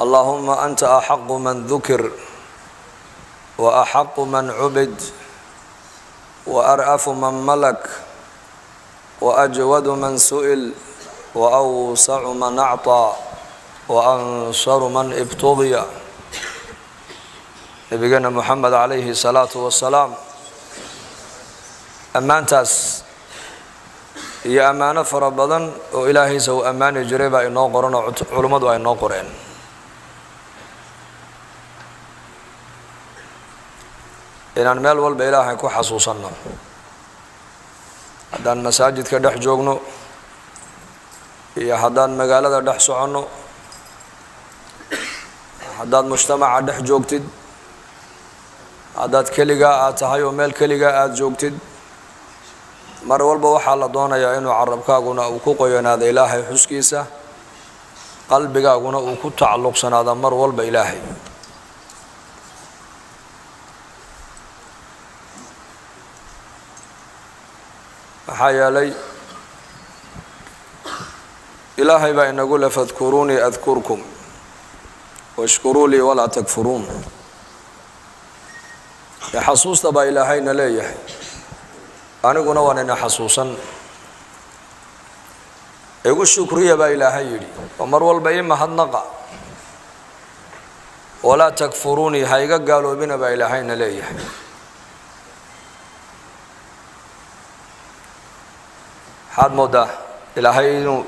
اللهم أنت أحق من ذكر وأحق من عبد وأرأف من ملك وأجود من سئل وأوسع من أعطى وأنصر من ابتغي نبينا محمد عليه الصلاة والسلام أمانتاس هي أمانة فربضا وإلهي سو أمانة جريبا إنه قرن علماء وإنه قرن inaan meel walba ilaahay ku xasuusanno haddaan masaajidka dhex joogno iyo haddaan magaalada dhex soconno haddaad mujtamaca dhex joogtid haddaad keligaa aad tahay oo meel keligaa aad joogtid mar walba waxaa la doonayaa inuu carabkaaguna uu ku qoyanaado ilaahay xuskiisa qalbigaaguna uu ku tacalluqsanaado mar walba ilaahay maxaa yeelay ilaahay baa inagu le fadkuruunii adkurkum washkuruu lii walaa takfuruun xasuusta baa ilaahayna leeyahay aniguna waan ina xasuusan igu shukriya baa ilaahay yidhi oo mar walba ii mahadnaqa walaa takfuruunii ha iga gaaloobina baa ilaahayna leeyahay waxaad moodaa ilaahay inuu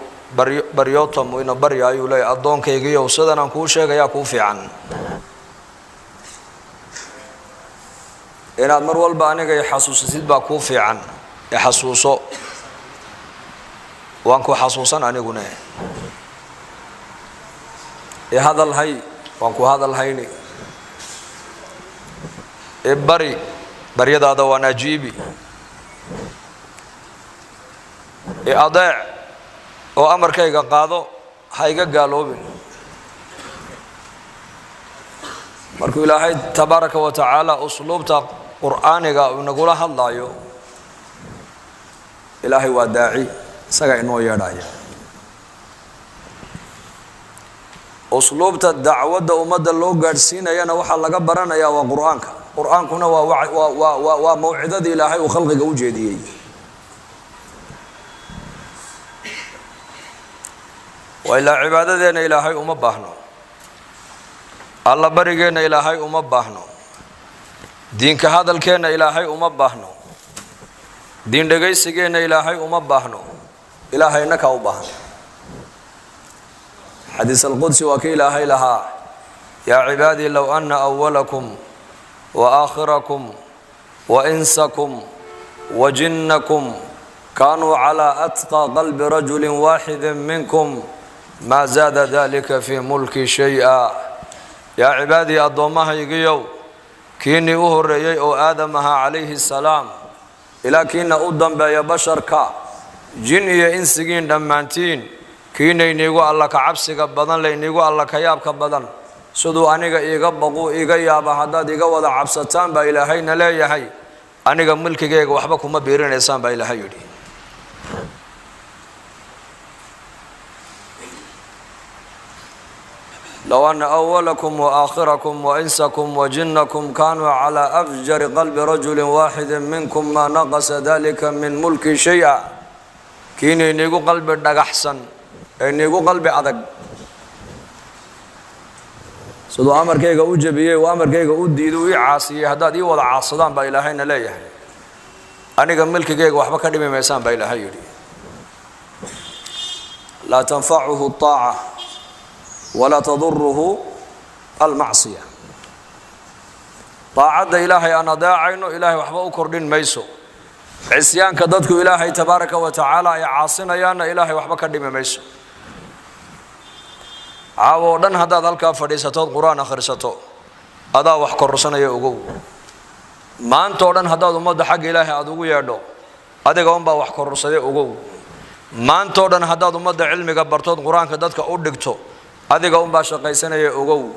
baryootam ina barya ayuu leeyahay addoonkaygiiyow sidan aan kuu sheegayaa kuu fiican inaad mar walba aniga i xasuusisid baa kuu fiican i xasuuso waan ku xasuusan aniguna i hadalhay waan ku hadalhayni i bari baryadaada waan ajiibi i adeec oo amarkayga qaado ha iga gaaloobin markuu ilaahay tabaaraka wa tacaala usluubta qur'aaniga uu nagula hadlayo ilaahay waa daaci isaga inoo yeedhaya usluubta dacwadda ummadda loo gaadhsiinayana waxaa laga baranayaa waa qur'aanka qur'aankuna waa mawcidadii ilaahay uu khalqiga u jeediyey وإلا عبادتنا إلهي وما باهنو الله بريجنا إلهي وما باهنو دينك هذا الكينا إلهي وما باهنو دين دقيسجنا إلهي وما باهنو إلهي إنك وباهن حديث القدس وكي إلهي لها يا عبادي لو أن أولكم وآخركم وإنسكم وجنكم كانوا على أتقى قلب رجل واحد منكم ما زاد ذلك في ملكي شيئا يا عبادي أضمها يقيو كيني أهريي أو آدمها عليه السلام إلى كينا أدن بيا بشر كا جنية إنسجين دمانتين كيني نيقو الله كعبسك بدن لي نيقو الله كيابك بدن سدو أنيقا إيقا بقو إيقا يابا حداد إيقا وضع عبستان با إلهينا لا يحي أنيقا ملكي إيقا وحبكم مبيرين إسان با إلهي يدي لو أن أولكم وآخركم وإنسكم وجنكم كانوا على أفجر قلب رجل واحد منكم ما نقص ذلك من ملك شيئا كيني نيقو قلب دق أحسن نيقو قلب أدق سدو أمر كيغا أجبيه وأمر كيغا أديدو عاصيه هداد وضع عاصدان با إلهينا ليه أنيقا ملك كيغا وحبا كدمي ميسان با إلهي يدي لا تنفعه الطاعة ولا تضره المعصية طاعة إلهي أنا داعين إلهي وحبا أكردين ميسو عسيان كددك إلهي تبارك وتعالى عاصنا يانا إلهي وحبا كردين ميسو عاودن هذا ذلك فريسة القرآن خرسته هذا وحكر رسنا يوجو ما أنتودن هذا المد حق إلهي أدوه يردو هذا قوم بوحكر رسنا يوجو ما أنتودن هذا المد علمي قبرته القرآن كددك أودكتو هذا قوم بشقيسنا يوجو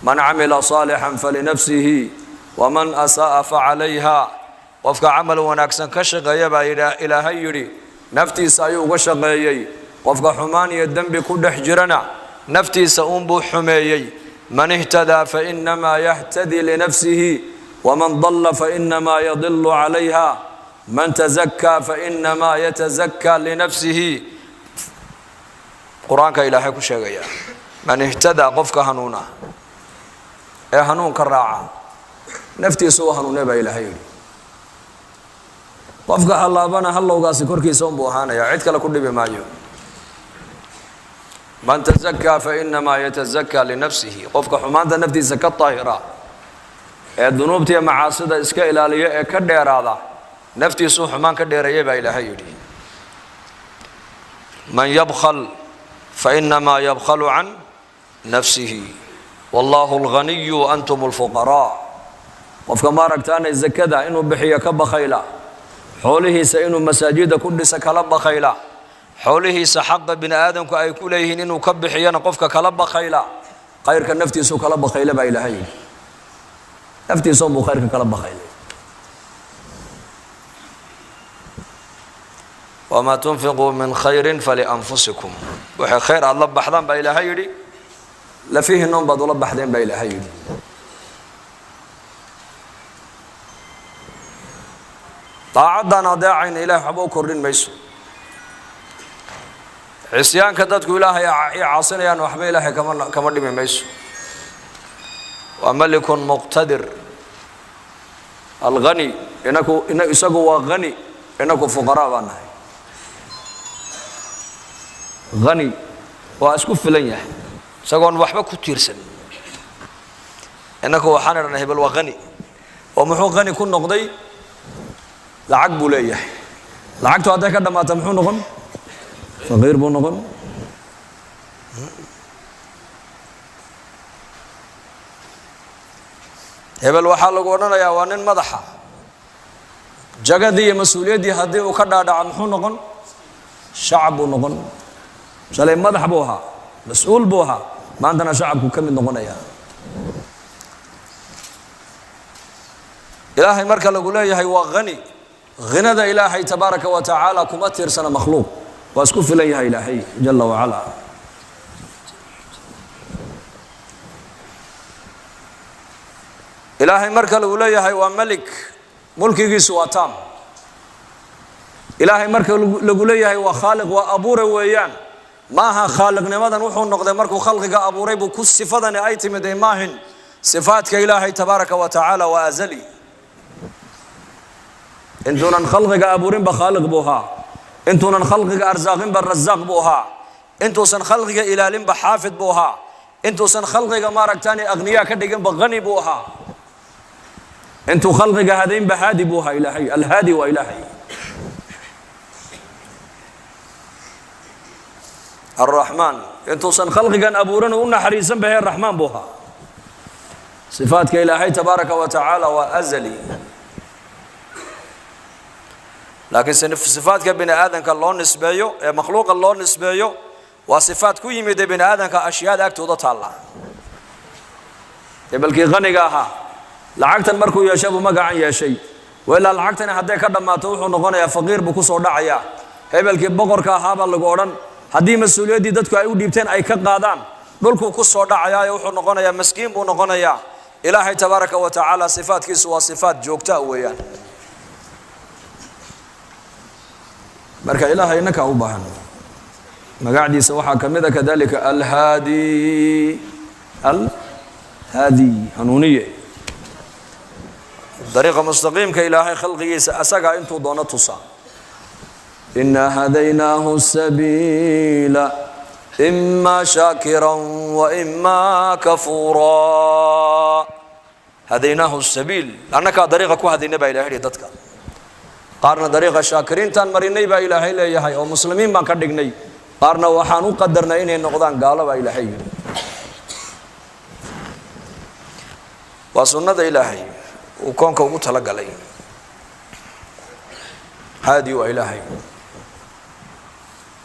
من عمل صالحا فلنفسه ومن أساء فعليها وفق عمل ونكسن كشغيا إلهي يري نفتي سايو وشغيي وفق حماني الذنب كل حجرنا نفتي سأنبو حميي من اهتدى فإنما يهتدي لنفسه ومن ضل فإنما يضل عليها من تزكى فإنما يتزكى لنفسه قرآنك إلهي كشيغيا من اهتدى قفك هنونا هنون كالراعة نفتي سوى هنون با إلهي قفك الله بنا هلا وقاسي كوركي سنبو هانا يا عيدك لكل بمايو من تزكى فإنما يتزكى لنفسه قفك حمانتا نفتي زكاة طاهرة الذنوب تي معاصدة اسكا إلالية كدير هذا نفتي سو حمان كدير يبا إلهي من يبخل فإنما يبخل عن نفسه والله الغني وأنتم الفقراء قفك ما ركتان الزكاة إنه بحية كبخيلا حوله سإنه مساجد كل سكلب خيلا حوله سحق بن آدم كأي كليه إنه كبحيانا قفك كلب خيلا خيرك النفتي سو كلب خيلا با إلهي نفتي سو خيرك كلب خيلا وما تنفقوا من خير فلأنفسكم وحي خير الله بحضان با إلهي لفيه النوم بعض الله بحضان با إلهي طاعدنا داعين إله حبو كردين ميسو عصيان كدتك إلهي عاصنا يعني وحبي إلهي كمان دي ميسو وملك مقتدر الغني إنكو إساقوا غني إنكو فقراء بانه غني واسكف لنيه ساقون وحبا كتيرسن إنكو وحانا رنهبل وغني ومحو غني كن نقضي لعق بوليه لعقته هذا كده ما تمحون نغن فغير بو نغن هبل waxaa lagu oranayaa waa nin madaxa jagadii mas'uuliyadii hadii uu ka dhaadhaco muxuu noqon shacab uu noqon shalay madax buu ahaa mas'uul buu ahaa maantana shacabku ka mid noqonaya ilaahay marka lagu leeyahay waa qani غنى إلهي تبارك وتعالى كما ترسنا مخلوق واسكف إليها إلهي جل وعلا إلهي مركل إليها وملك ملكي سواتام إلهي مركل إليها وخالق وأبور ويان ماها خالق نماذا نوحو النقضي مركو خلقك أبوري بكل صفاتنا أيتي مدي ماهن صفاتك إلهي تبارك وتعالى وأزلي انتونا خلقك أبورين بخالق بوها انتونا خلقك أرزاقين بالرزاق بوها انتوسن خلقك إلالين بحافظ بوها انتوسن خلقك ماركتاني أغنياء كدقين بغني بوها انتو خلقك هذين بهادي بوها إلهي الهادي وإلهي الرحمن انتوسن خلقك أبورين ونا حريصا به الرحمن بوها صفاتك إلهي تبارك وتعالى وأزلي لكن صفات بني آدم كالله نسبيه مخلوق الله نسبيه وصفات كوي ميد بني آدم كأشياء أكتوضة الله بلكي غنيها لعقتا مركو يا شاب وما قاعد يا شيء وإلا لعقتنا حتى كذا ما تروح ونغني يا فقير بكسر دعيا بلكي بقر كهابا لقورن هدي مسؤولية دي دتك أيو ديبتين أي كقادان دولكو كسر دعيا يروح ونغني يا مسكين ونغني يا إلهي تبارك وتعالى صفات كيس وصفات جوكتا ويان marka ilaahay inaka u baahan magaciisa waxa kamida kadalika al-hadi hanuniye dariiqa mustaqimka ilaahay khalqigiisa asaga intuu doono tusa inna hadaynahu sabila imma shakiran wa imma kafura hadaynahu sabil annaka dariiqa ku hadayna ba ilaahay dadka قارنا طريقة شاكرين تان مريني با إلهي ليهي أو مسلمين بان كدقني قارنا وحانو قدرنا إني النقضان قال با إلهي وسنة إلهي وكونك ومتلق لي هادي وإلهي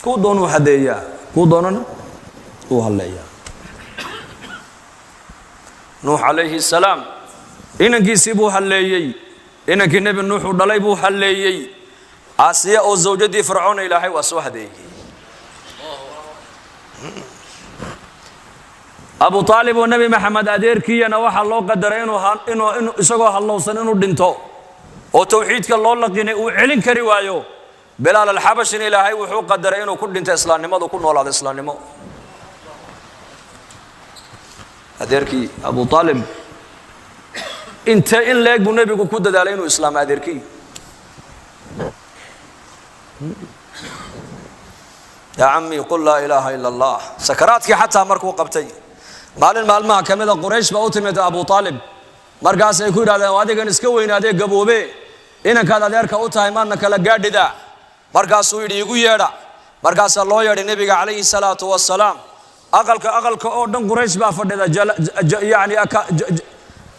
كو دونو حديا كو دوننا كو هليا نوح عليه السلام إنك يسيبو هليي إنك النبي نوح ودليبو حليي آسيا أو زوجتي فرعون إلهي وسوحدي أبو طالب والنبي محمد أديركي أنا واحد الله قدر إنه إسقاه الله سن إنه دنتو وتوحيدك الله لقيني وعلن كريوايو بلال الحبش إلى هاي وحو قدر إنه كل دنت إسلام ما دو كل ولاد إسلام ما أديركي أبو طالب أنت إن لك بالنبي كود دالينه إسلام أديركي يا عمي قل لا إله إلا الله سكراتك حتى مركو قبتي مال ما كمل قريش بأوتمت أبو طالب مركز يقول هذا وادي كان يسكوين هذا جبوبه إن كذا ذلك أوتها ما نكلا جاد ده مركز سويدي يقول يدا مركز الله يدا النبي عليه الصلاة والسلام أقل كأردن قريش بافرد يعني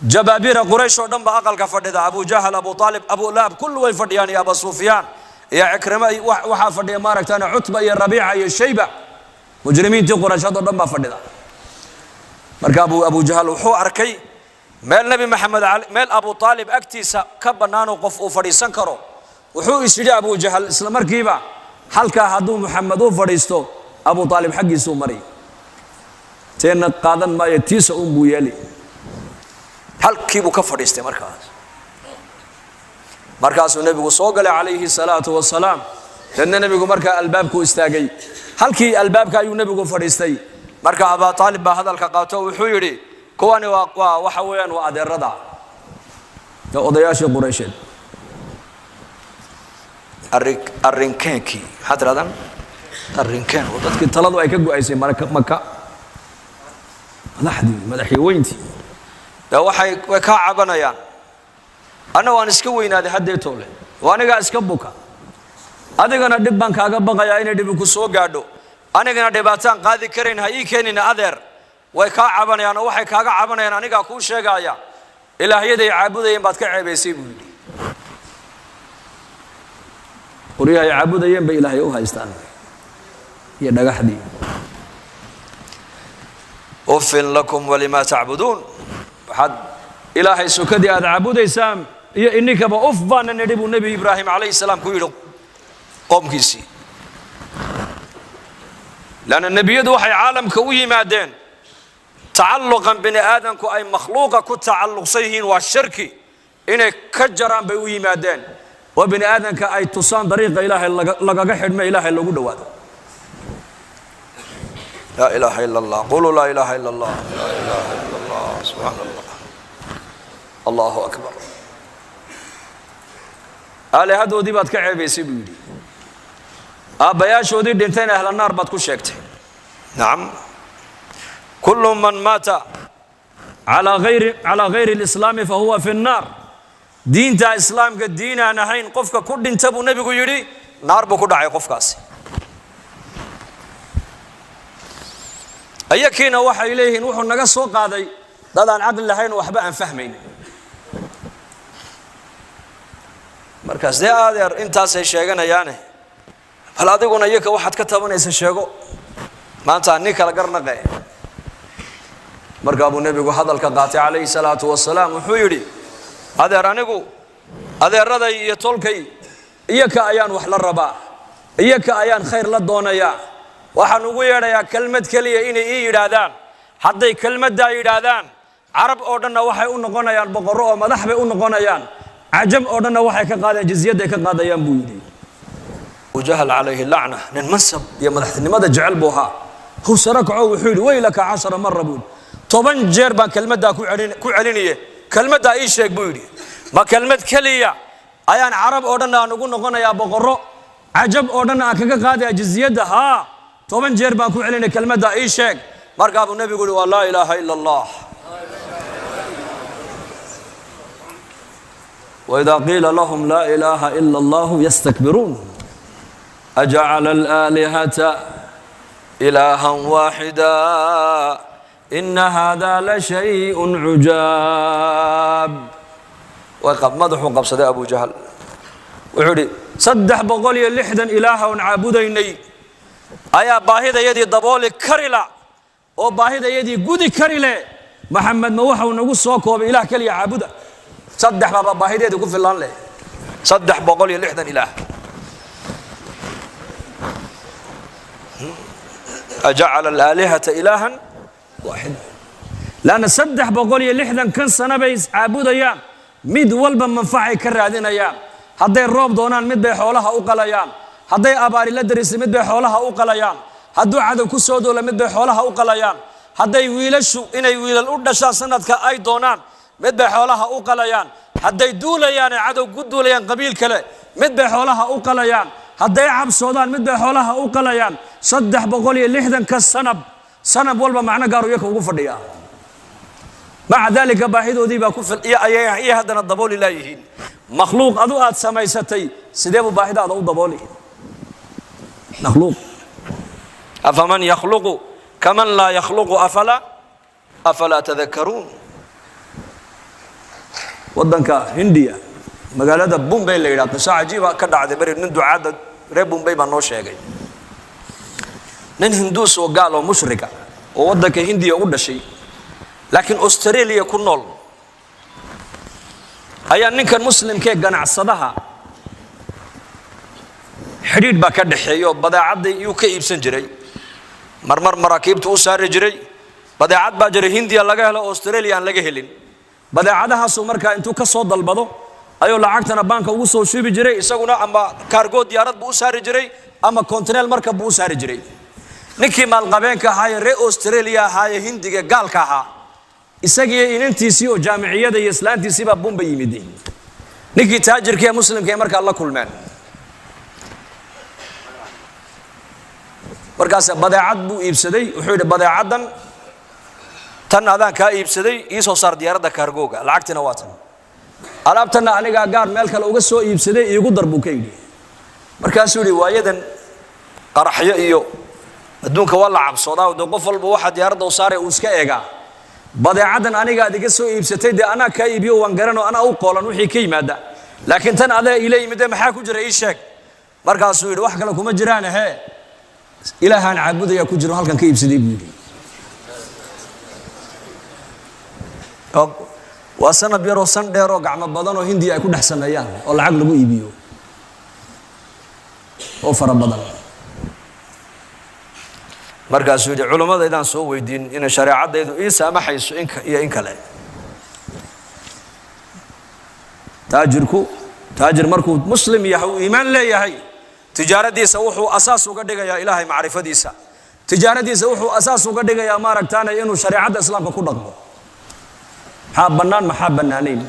جبابير قريش أردن بأقل كفرد أبو جهل أبو طالب أبو لاب كل ويفرد يعني أبو سفيان يا عكرمة وحافظ يا مارك أنا عتبة يا ربيعة يا شيبة مجرمين تقرأ شاطر دم بفرد مركب أبو جهل وحو أركي مال نبي محمد علي مال أبو طالب أكتيس كبنانو قف وفريسان كرو وحو يسير أبو جهل إسلام مركبة حلقة هدو محمد وفريستو أبو طالب حقي سومري تين قادن ما يتيس أم بيالي هل كيبو كفريستي مركز النبي وصوغل عليه الصلاة والسلام لأن النبي مركز الباب كو استاجي هل كي الباب كايو النبي فريستي مركز أبا طالب بهذا الكقاتو وحيري كواني وحويان وأدي الرضا وضياش قريشين الرنكانكي حتى هذا الرنكان وضدك تلادو أي كجو أيسي مكة مدحي وينتي ده وحي وكعبنا يعني أنا وأنا سكوين هذا حد يطوله وأنا قاعد سكبوك هذا كنا دبان كعب بقى يعني دبوك سوق قادو أنا كنا دباتان قاضي كرين هاي كينين أذر وكعبنا يعني وحي كعبنا يعني أنا قاعد كل شيء قايا إلى هي ده يعبد يوم بعد كعب يسيبه وريها يعبد يوم بإله يوها يستان يدقى حدي أفن لكم ولما تعبدون حد إلهي سكدي هذا عبود إسام إنك بأفضل أن يدب النبي إبراهيم عليه السلام كويلو قوم كيسي لأن النبي يدوحي عالم كوي مادين تعلقا بني آدم كو أي مخلوقة كو تعلق سيهين والشركي إنك كجران بوي مادين وبني آدم كأي تصان طريق إلهي لقا حد ما إلهي اللي قد وادا لا إله إلا الله قولوا لا إله إلا الله لا إله إلا الله سبحان الله الله أكبر آله هذا ودي بعد كعب يسيبني أبياش ودي دينتين أهل النار بعد كل شيء نعم كل من مات على غير الإسلام فهو في النار دين تا إسلام كدين أنا حين قفك كل دين تبو نبي يجري نار بكون داعي قفكاسي أيكينا وحي إليه نوح النجس وقاضي هذا عقل لحين وحباء فهمين مركز ده أدير أنت سيشيغنا يعني هل أديكون أيك واحد كتبنا يسيشيغو ما أنت عنيك لقرنا قاي مركب النبي هذا الكقاطع عليه الصلاة والسلام وحيري أدير أنيكو أدير رضا يطولكي إياك أيان وحل الربا إياك أيان خير للدون يا وحنقول يا كلمة كلية إني يرادان حتى كلمة دا يرادان عرب أردنا وحي أنقنا يان بقرة مذهب أنقنا يان عجم أردنا وحي كقاضي جزية كقاضي ينبويدي وجهل عليه اللعنة ننمسب يا مدحت لماذا جعل بوها هو سركع وحول ويلك 10 مرة بود طبعا جربان كلمة دا كو علينية كلمة دا إيش بويدي ما كلمة كلية أيان عرب أردنا نقول يا بقرة عجب أردنا كقاضي جزية ها طبعا جربان كو علينا كلمة دا إيش مركب النبي يقول لا إله إلا الله وإذا قيل لهم لا إله إلا الله يستكبرون أجعل الآلهة إلها واحدا إن هذا لشيء عجاب وقد مدحوا قبصة أبو جهل وحدي صدح بقولي اللحدا إلها عابديني أيا باهدا يدي ضبولي كرلا أو باهدا يدي قدي كرلا محمد موحى ونقول صوكو بإله كلي عابدا صدح بابا باهدا يدي قف الله له صدح بقولي اللحدا إله أجعل الآلهة إلها واحد لأن صدح بقولي لحدا كان سنة بيس عبود أيام مد والبا منفعي كرادين أيام هذا الروب دونان مد بحولها أوقل أيام هذا أباري لدرس مد بحولها أوقل أيام هذا عدو كسودو لمد بحولها أوقل أيام هذا يويلشوا إن يويل الأرض سنة كأي دونان مد بحولها أوقل أيام هذا يدول أيام عدو قدول أيام قبيل كله مد بحولها أوقل أيام هذا يعب سودان مد بحولها أوقل أيام صدح بقولي لحدا كالسنب سنب والبا معنا قارو يكو وقفر مع ذلك باحث وديبا كفر يا هذا الضبول لا يهين مخلوق أدو سميستي سيديبو باحث هذا ضبولي مخلوق أفمن يخلق كمن لا يخلق أفلا تذكرون ودنك هندية مقالة بومبي اللي يراد نساء عجيبة كده عاد بري نندو عاد ريب بومبي بنوش يا جاي نن هندوس وقالوا مشركة وودك هندية وده شيء لكن أستراليا كنول أي أنك المسلم كي جنع الصدها حديد بكرد حيو بدأ عد يوكي يبسن جري مرمر مراكب توسار جري بدأ عد بجري هندية لقاه له أستراليا لقاه لين بدأ عدها سومر كأنتو كصود البضو أيو لعقتنا بانك وصو شو بجري يسقونا أما كارغو ديارات بوسار جري أما كونتينر مركب بوسار جري نكي مال قبين كهاي ري أستراليا هاي هندية قال كها isagii inantiisii oo jaamiciyada iyo islaantiisii baa bomba yimid ninkii taajirkii muslimka ee marka la kulmeen markaas badeecad buu iibsaday wuxuu yiri badeecadan tan adaan ka iibsaday ii soo saar diyaaradda kaargooga lacagtina waa tan alaabtana aniga gaar meel kale uga soo iibsaday iigu darbu ka yiri markaas uu yiri waayadan qaraxyo iyo adduunka wala cabsoodaa oo qof walba waxa diyaaradda u saaray uu iska eega badeecadan aniga adiga soo iibsatay de ana ka iibiyo waan garano ana u qoolan wixii ka yimaada laakiin tan adaa ilaa yimid maxaa ku jira ii sheeg markaas uu yiri wax kale kuma jiraan ilaahan caabudaya ku jiro halkan ka iibsaday buu yiri waa sanad yar oo san dheer oo gacmo badan oo Hindiya ay ku dhaxsameeyaan oo lacag lagu iibiyo oo fara badan markaas uu yiri culimada idaan soo weydiin in shariicadaydu ii saamaxayso in kale taajir markuu muslim yahay iimaan leeyahay tijaaradiisa wuxuu asaas uga dhigayaa ilaahay macrifadiisa tijaaradiisa wuxuu asaas uga dhigayaa maaragtaan inuu shariicada islaamka ku dhaqmo maxaa banaanayn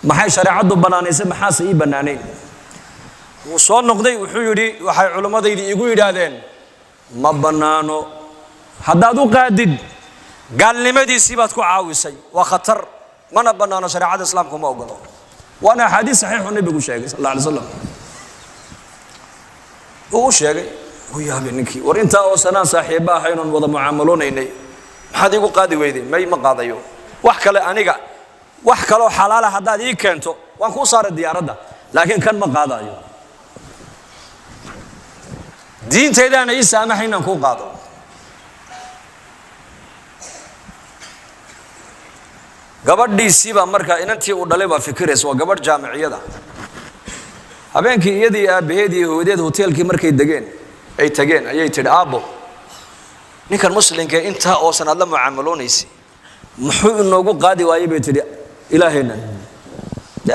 maxay shariicadu banaanaysay maxaase ii banaanayn wuu soo noqday wuxuu yiri waxay culimadaydu igu yiraahdeen ma banaano haddaad u qaadid gaalnimadiisii baad ku caawisay waa khatar mana banaano shariicada islaamka ma ogolo waana xadiis saxiix oo nabigu sheegay sallallahu alayhi wasallam uu sheegay uu yaabay ninkii war inta oo sanaan saaxiiba ahaynon wada mucaamaloonay maxaad igu qaadi weyday ma qaadayo wax kale aniga wax kale oo xalaal ah haddaad ii keento waan ku saaray diyaaradda laakiin kan ma qaadayo diinteedana ii saamaxaynan ku qaado gabadhiisii baa markaa inantii uu dhalay baa fikiraysa waa gabadh jaamiciyada habeenkii iyadii aabaheedii hooyadeed hoteelkii markay degeen ay tageen ayay tidhi aabo ninkan muslimka inta oo sanad la mucaamaloonaysi muxuu inoogu qaadi waayay bay tidhi ilaahayna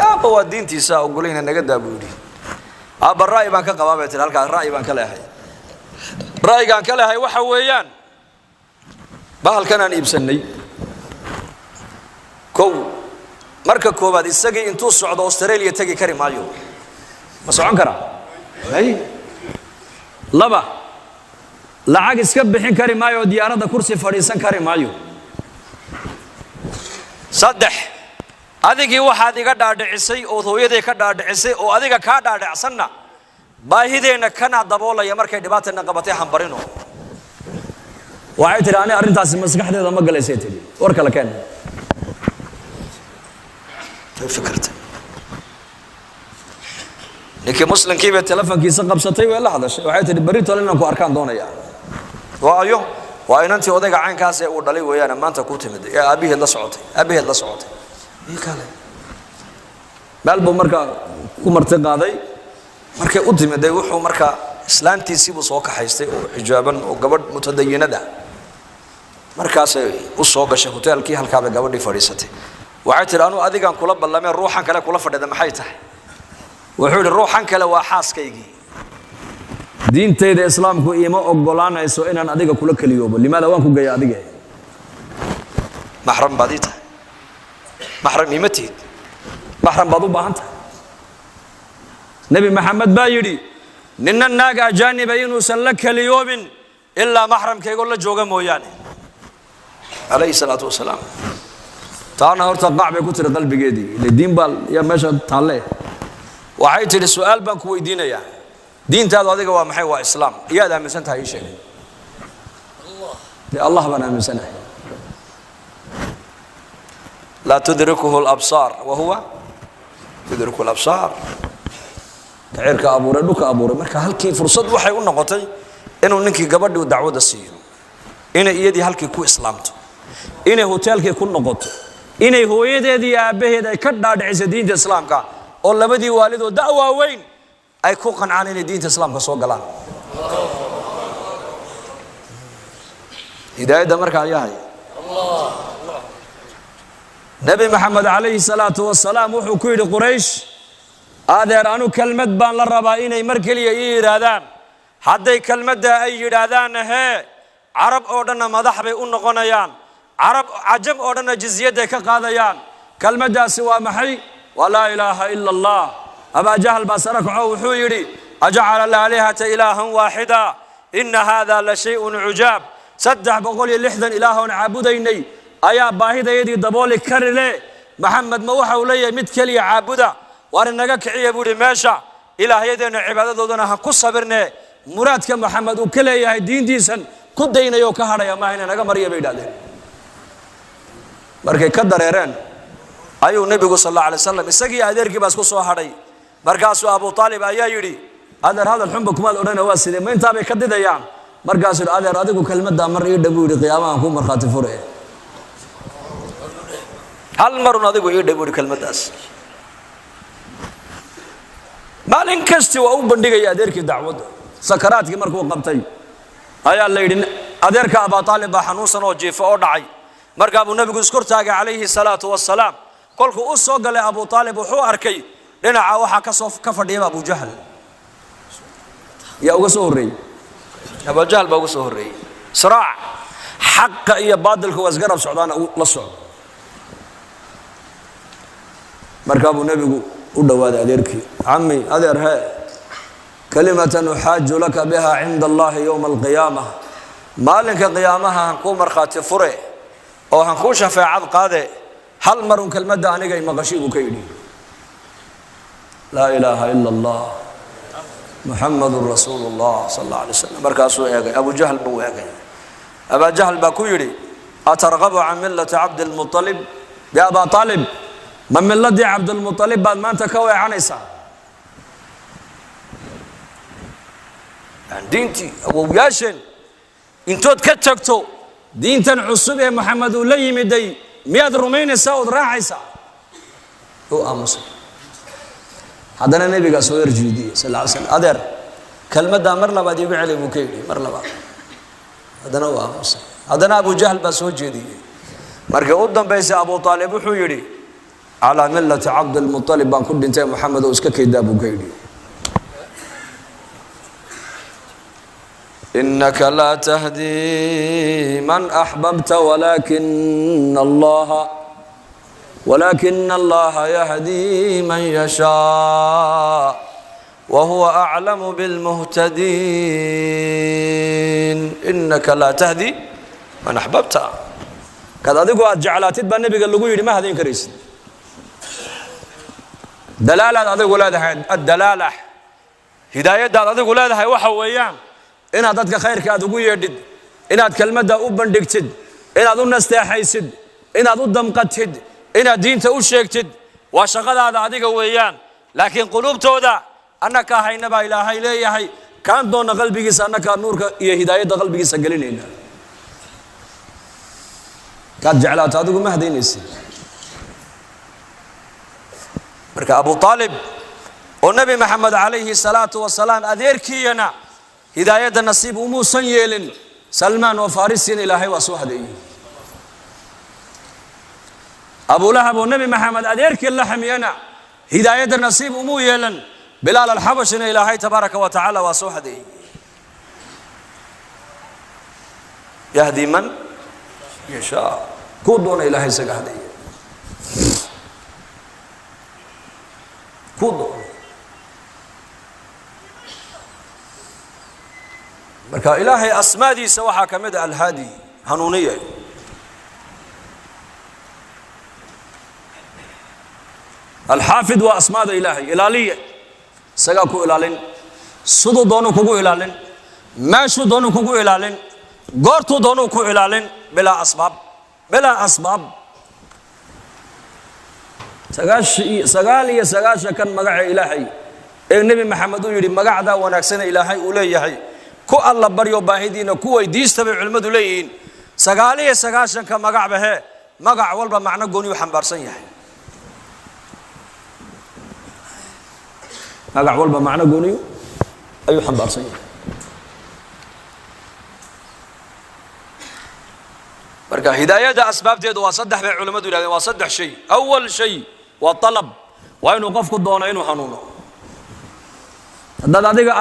aabo waa diintiisa ogolayna naga daabuudi aaba ra'yi baan ka qabaa bay tidhi halkaas ra'yi baan ka leeyahay ra'yigaan ka leeyahay waxa weeyaan bahalkan aan iibsanay kow marka koobaad isagii intuu socdo Australia tagi kari maayo ma socon kara laba lacag iska bixin kari maayo diyaaradda kursi fadhiisan kari maayo saddex adigii waxaad iga dhaadhicisay oo hooyaday ka dhaadhicisay oo adiga ka dhaadhicsanna baahideena kana daboolaya markay dhibaatana qabatay xambarino waxay tiri arintaasi maskaxdeeda ma galeysay tiri war kale keen فكرت لكن مسلم كيف التلفون كيس قبضتي ولا هذا الشيء وحيت بريت ولا انكم اركان دونيا وايو وين انت ودق عين كاس او دلي ويانا ما انت كنت يا ابيه لا صوتي ابيه لا صوتي اي كان مالبو marka ku martay qaaday markay u timiday wuxuu marka islaantiisii buu soo kaxaystay oo xijaaban oo gabadh mutadayinada markaasay u soo gashay hoteelkii halkaaba gabadhii fadhiisatay waxay tiri anu adigan kula ballamay ruuxan kale kula fadhida maxay tahay wuxuu yiri ruuxan kale waa xaaskaygii diintayda islaamku iima ogolaanayso inaan adiga kula kaliyoobo limaada waan ku geeyay adiga mahram badita mahram imatid mahram badu baahanta nabi maxamed baa yiri ninna naaga ajaaniba inuu san la kaliyoobin illa mahramkayga la jooga mooyaane alayhi salatu wasalaam taana horta qacbay ku tiri qalbigeedii ile diin bal ya meesha taale waxay tiri su'aal baan ku weydiinayaa diintaadu adiga waa maxay waa islaam iyaad aaminsan tahay sheeg Allah bana aaminsanay la tudrikuhu al-absar wa huwa tudriku al-absar kairka abuuray dhuka abuuray marka halkii fursad waxay u noqotay inuu ninkii gabadhii dacwada siiyo inay iyadii halkii ku islaamto inay hoteelkii ku noqoto inay hooyadeedii aabaheed ay ka dhaadhicisay diinta islaamka oo labadii waalid oo da'wa weyn ay ku qancaan inay diinta islaamka soo galaan hidaayada marka ayahay nabi maxamed alayhi salatu wasalaam wuxuu ku yiri quraysh adeer anu kalmad baan la rabaa inay mar kaliya yiraahdaan hadday kalmada ay yiraahdaan arab oo dhan madax bay u noqonayaan arab ajam oo dhan jizyada ka qaadayaan kalmadaasi waa maxay wala ilaaha illa allah aba jahl basaraka wuxuu yiri aj'ala al-alihata ilahan wahida in hadha la shay'un ujab saddex boqol iyo lixdan ilaahon caabudaynay ayaa baahidayadii dabooli karile maxamed ma waxa uu leeyahay mid kaliya caabuda war inaga kiciye buu meesha ilaahayadeena cibaadadoodana ha ku sabirne muraadka maxamed uu ka leeyahay diintiisan ku daynayo ka hadhaya ma inay naga mariyo bay dhaadeen markay ka dareereen ayuu nabigu sallallahu alayhi wasallam isagii adeerkii baas ku soo hadhay markaasuu Abu Talib ayaa yiri adeer hadal xunba kuma odhanay waa sidee ma inta bay ka didayaan markaasuu adeer adigu kalmada mar ii dhabu yiri qiyaamaha ku marxaati fure hal marun adigu ii dhabu yiri kalmadaas maalin kasta waa u bandhigay adeerkii dacwada sakaraadkii markuu qabtay ayaa la yiri adeerka Abu Talib baa xanuunsan oo jiifo oo dhacay marka uu nabigu isku taagay alayhi salatu wassalaam kolku u soo galay Abu Talib wuxuu arkay dhinaca waxa ka fadhiyay Abu Jahl ya uga soo horeeyay Abu Jahl baa uga soo horeeyay siraac xaq iyo baadilku wasgarab socdaan la socdo marka uu nabigu u dhawaaday adeerkii ammi adeer ha kalimatan uhajju laka biha inda Allah yawm al-qiyamah maalinka qiyaamaha ku marxaati fure oo han ku shafaacad qaade hal marun kalmada aniga ay maqashigu ka yiri la ilaha illa Allah muhammadur rasulullah sallallahu alayhi wasallam markaasuu eegay Abu Jahl buu eegay Abu Jahl baa ku yiri atarghabu an millati Abd al-Muttalib ya Abu Talib ma millati Abd al-Muttalib baad maanta ka weecanaysa diinti Abu Yashin intood ka tagto diintan cusub ee Muhammad uu la yimiday miyaad rumaynaysaa oo raacaysa oo aamusa hadana nabiga soo yarjiidiyay sallallahu alayhi wasallam adeer kalmada mar labaad igu celi buu ka yiri mar labaad hadana waa aamusa hadana Abu Jahl baa soo jeediyay markii uu dambeysay Abu Talib wuxuu yiri ala millati Abd al-Muttalib baan ku dhintay Muhammad oo iska keedaa buu ka yiri إنك لا تهدي من أحببت ولكن الله يهدي من يشاء وهو أعلم بالمهتدين إنك لا تهدي من أحببت كذا ذيك جعلات النبي قال له يري ما هذين كريس دلالة هذا ولادها الدلالة هداية هذا ولادها وحويان إن هذا خير كذا يقول يدد إن هذا كلمة أوبن دكتد إن هذا نستحيسد إن هذا دمقتد إن الدين توشيكتد وشغل هذا هذيك ويان لكن قلوب تودا أنك هاي نبا إله إلهي هاي كان دون قلبك أنك نور يا هداية قلبك سجلين هنا كان جعلات هذا ما هدين يصير بركة أبو طالب والنبي محمد عليه الصلاة والسلام أذير كينا هداية النصيب وموسن يلين سلمان وفارسين إلهي وسوهدي أبو لهب والنبي محمد أديرك اللحم ينا هداية النصيب أمو يلن بلال الحبش إلهي تبارك وتعالى وسوهدي يهدي من يشاء كودون إلهي سقهدي كودون مركا إلهي أسمادي سواحا كمد الهادي هنونية الحافظ وأسماد إلهي إلالية سقاكو إلالين صدو دونو كوكو إلالين ماشو دونو كوكو إلالين غورتو دونو كو إلالين بلا أسباب بلا أسباب سقالي سقاشا كان مقع إلهي النبي محمد يريد مقع دا ونكسن إلهي أوليهي كو الله بريو باهدين كو يديستبع علمد ليين سقالي سقاشا كان مقع به مقع والبا معنى قونيو حنبارسن يحي مقع والبا معنى قونيو أيو حنبارسن يحي marka hidaayada asbaabteedu waa saddex bay culimadu yiraahdeen waa saddex shay awwal shay waa talab waa inuu qofku doono inuu hanuuno hadda adiga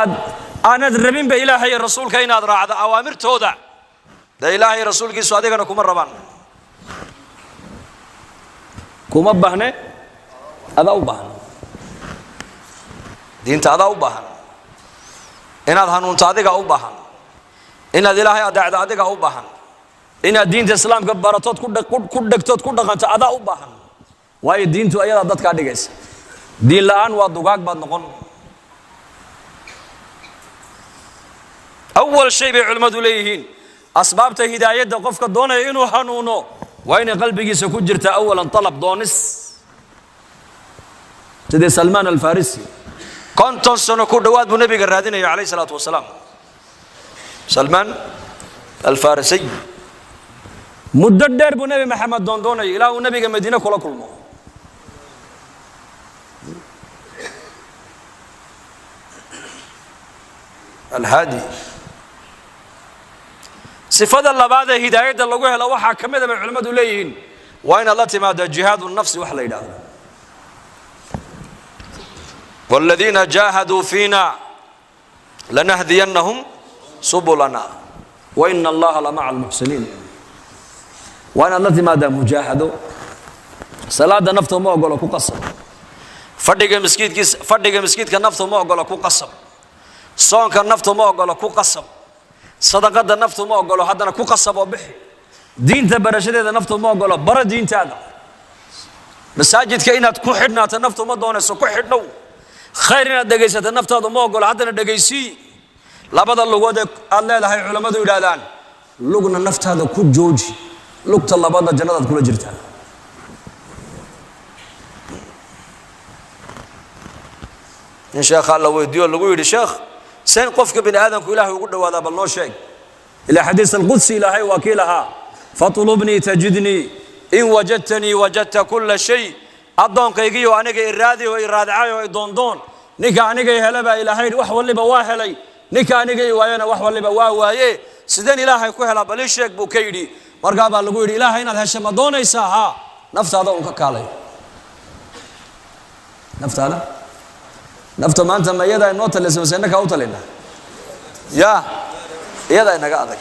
aanad rabin ba ilaahay iyo rasuulka inaad raacdo awaamirtooda da ilaahay rasuulkiisu adigana kuma rabaan kuma baahne ada u baahan diinta ada u baahan inaad hanuunto adiga u baahan inaad ilaahay adeecdo adiga u baahan إن الدين الإسلام كبرتوت كل دكتور كل دكان تعدا أباهن واي الدين تو أيضا ضد كاديجس دين الآن وضجاج بعد نقول أول شيء بعلماء دوليهين أسباب تهداية دقفك دونه إنه حنونه وين قلبك سكون جرت أولا طلب دونس تدي سلمان الفارسي كنت سنكون دواد بنبي الرادين عليه الصلاة والسلام سلمان الفارسي مددر بنبي محمد دون إلى النبي المدينة كل مو الهادي صفات الله بعد هداية الله جهل وحى كمدة من علماء دوليين وين الله تماد جهاد النفس وحلا إلى والذين جاهدوا فينا لنهدينهم سبلنا وإن الله لمع المحسنين وأنا التي ماذا مجاهدوا صلاة نفط ما أقول لك قصب فردق مسكيت كنفط ما أقول لك قصب صون كنفط ما أقول لك قصب صدقة نفط ما أقول هذا أنا قصب وبح دين تبرشة هذا نفط ما أقول برا دين هذا مساجد كائنات كحدنا تنفط ما دونس وكحدنا خيرنا دقيسة النفط هذا ما أقول هذا دقيسي لا بدل لقود الله له علماء يقولان لقنا النفط هذا كل جوجي لقت الله بعد الجنة كل جرتها إن شاء الله ويديو اللي يقول الشيخ سين قفك بن آدم كله يقول له هذا بالله شيء إلى حديث القدسي إلهي وكيلها فطلبني تجدني إن وجدتني وجدت كل شيء أضون كيجي وأنا جاي إرادي وإراد عاي وإدون نك أنا جاي هلبا إلهي وحول اللي بواهلي نك أنا جاي وأنا وحول اللي بواهي سيدنا إلهي كهلا بالله شيء بوكيدي markaa baa lagu yidhi ilaahay inaad hesho ma doonaysaa haa naftaada un ka kaalay naftaada nafta maanta ma iyada inoo taliso mise innaka u talina ya iyada inaga adag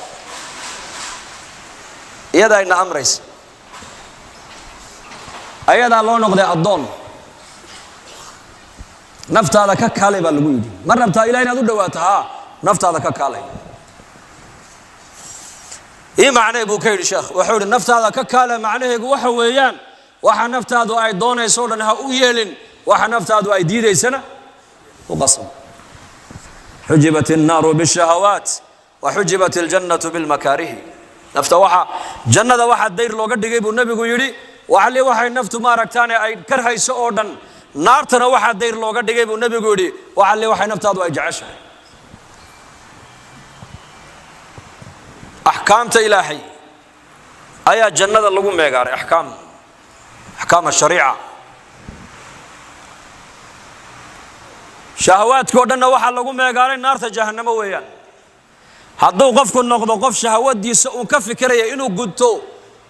iyada ina amraysa ayadaa loo noqday addoon naftaada ka kaalay baa lagu yidhi ma rabtaa ilahay inaad u dhawaato haa naftaada ka kaalay إيه معناه بوكير شيخ وحول النفط هذا ككالة معناه جوا حويان وحنفط هذا أي دون يسول إنها أويلين وحنفط هذا أي ديدي سنة وقصم حجبت النار بالشهوات وحجبت الجنة بالمكاره نفط واحد جنة واحد دير لو قد جيبوا النبي يقولي وعلي واحد نفط ما ركتاني أي كره يسودن نار تنا واحد دير لو قد جيبوا النبي يقولي وعلي واحد نفط هذا أي جعشه أحكام إلهي أي جنة اللي ميغار أحكام الشريعة شهوات كودنا وحا لغو ميغار نار جهنم ويان hadduu qofku noqdo qof shahwadiisa uu ka fikiraya inuu gudto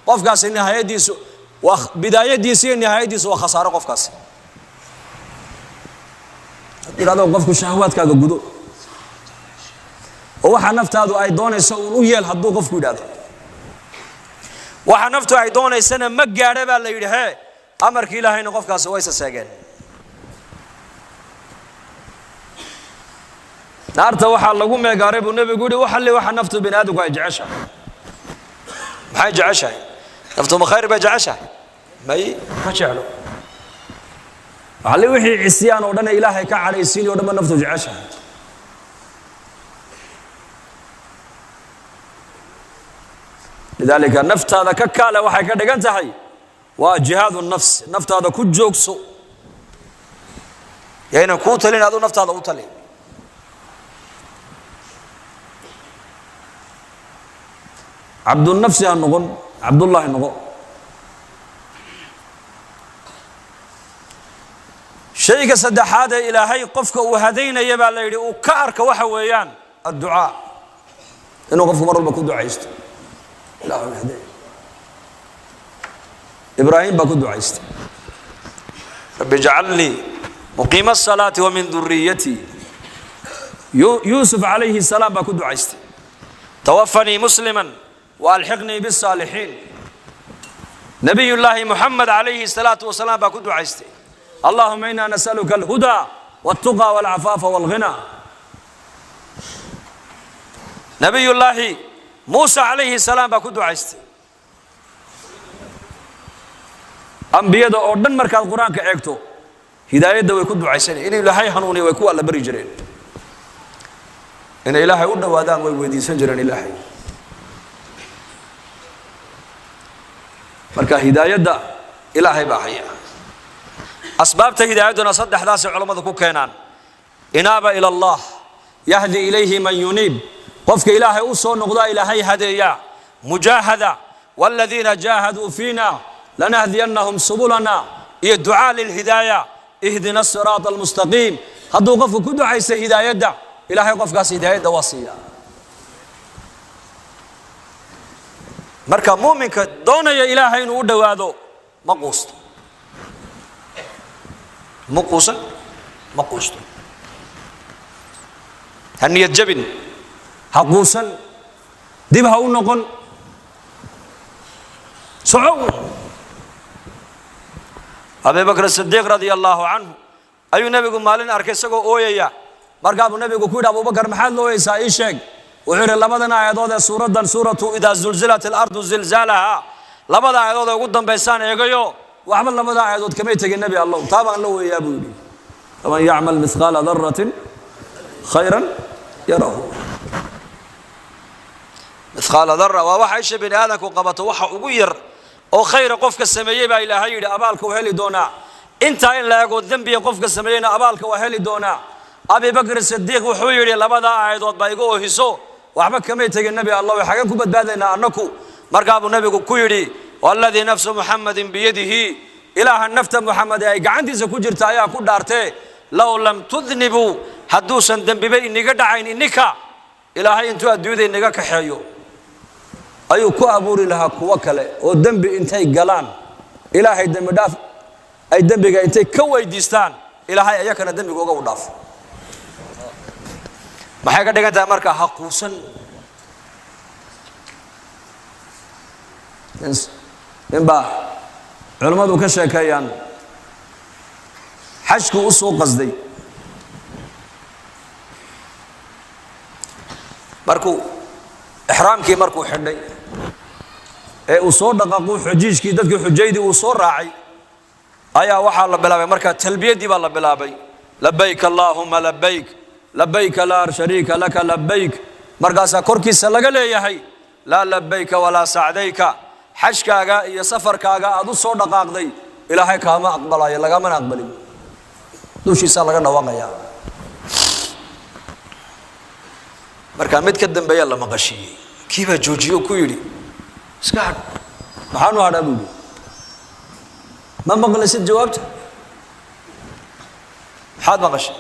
qofkaas nihayadiisu waa bidaayadiisa iyo nihayadiisu waa khasaaro qofkaas iraado qofku shahwadkaaga gudo oo waxa naftaadu ay doonayso uu yeel hadduu qofku yiraahdo waxa naftu ay doonaysana ma gaadhay baa la yiraahdaa amarkii ilaahayna qofkaas way sasaageen naarta waxa lagu meegaaray buu nabigu yiri waxa naftu binaadamku ay jeceshahay maxay jeceshahay naftu ma khayr ba jeceshahay may ma jeclo علي وحي عصيان ودنا إلهي كعلي سيني ودنا نفته جعشها لذلك النفط هذا ككالة وحي كده قنتهي وجهاد النفس نفط هذا كل جوكسو يعني كوتلين هذا نفط هذا كوتلين عبد النفس النغن عبد الله النغن شيء صدحات إلهي قفك وهدينا يبا ليري وكارك وحويان الدعاء إنه قفك مرة بكون دعايست إلهي الهدي إبراهيم بكون دعايست رب اجعل لي مقيم الصلاة ومن ذريتي يوسف عليه السلام بكون دعايست توفني مسلما والحقني بالصالحين نبي الله محمد عليه الصلاة والسلام بكون دعايست اللهم إنا نسألك الهدى والتقى والعفاف والغنى نبي الله موسى عليه السلام بكدو عيستي أنبياء أردن مركز القرآن كأكتو هداية دو يكدو عيساني إن إلهي حنوني ويكو الله بري جرين إن إلهي أردن وادان ويدي سنجرين إلهي مركز هداية دا إلهي باحيا أسباب هدايتنا صدح داس علماء كوكينان إنابة إلى الله يهدي إليه من ينيب قفك إلهي أوصو نقضى إلهي هديا مجاهدة والذين جاهدوا فينا لنهدينهم سبلنا الدعاء للهداية اهدنا الصراط المستقيم هدو قفك كدو عيسى هداية دا إلهي قفك هداية دا وصية مركا مؤمنك دون يا إلهي نود وادو مقوست مقوسا مقوست هني الجبن حقوسا دبها ونقل سعو أبي بكر الصديق رضي الله عنه أي نبي مالين أركسكو أويا مرقاب النبي كود أبو بكر محل له إيشك وحير لبدنا عيادة سورة إذا زلزلت الأرض زلزالها لبدا عيادة قدام بيسان يقيو وعمل لبدا عيادة كما يتقي النبي الله طبعا له يا أبوي ومن يعمل مثقال ذرة خيرا يره مثقال ذرة ووحيش بن آدم وقبط وحا أغير أو خير قفك السمية با إلهي أبالك وهلي دونا انت إن لا يقول ذنبي قفك السميين أبالك وهلي دونا أبي بكر الصديق وحويري لبدا عيدود بايقو هيسو وحبك كما يتقي النبي الله وحقاكو بدبادنا أنكو مرقاب النبي كويري والذي نفس محمد بيده إله النفط محمد أي عندي زكو جرتا يا كو دارتي لو لم تذنبوا حدوسا ذنبي بي إني قد عين إنكا إلهي انتو أدوذي إنكا كحيو أيو كو أبوري لها كوكالي ودنبي انتي قلان إلهي دنبي داف أي دنبي انتي كوي ديستان إلهي أياكنا دنبي قوغو داف ما حيقا دقا مركا حقوسا إنبا علماء كشاكيان حشكو أسو قصدي مركو إحرامكي مركو حدي وصور دقاقو حجيجكي دادكي حجيدي وصور راعي أيا وحا الله بلابي مركا تلبية دي بالله بلابي لبيك اللهم لبيك لبيك لا شريك لك لبيك مركاسا كوركي سلقا ليهي لا لبيك ولا سعديك حشكاغا يا سفركاغا أدو صور دقاقدي إلهي كاما أقبلا يلغا من أقبلي دوشي سالغا نواقيا marka mid ka dambeeya la maqashiyay kiiba joojiyo ku yiri iska had waxaanu hadhaabuu ma maqlaysid jawaabta had maqashay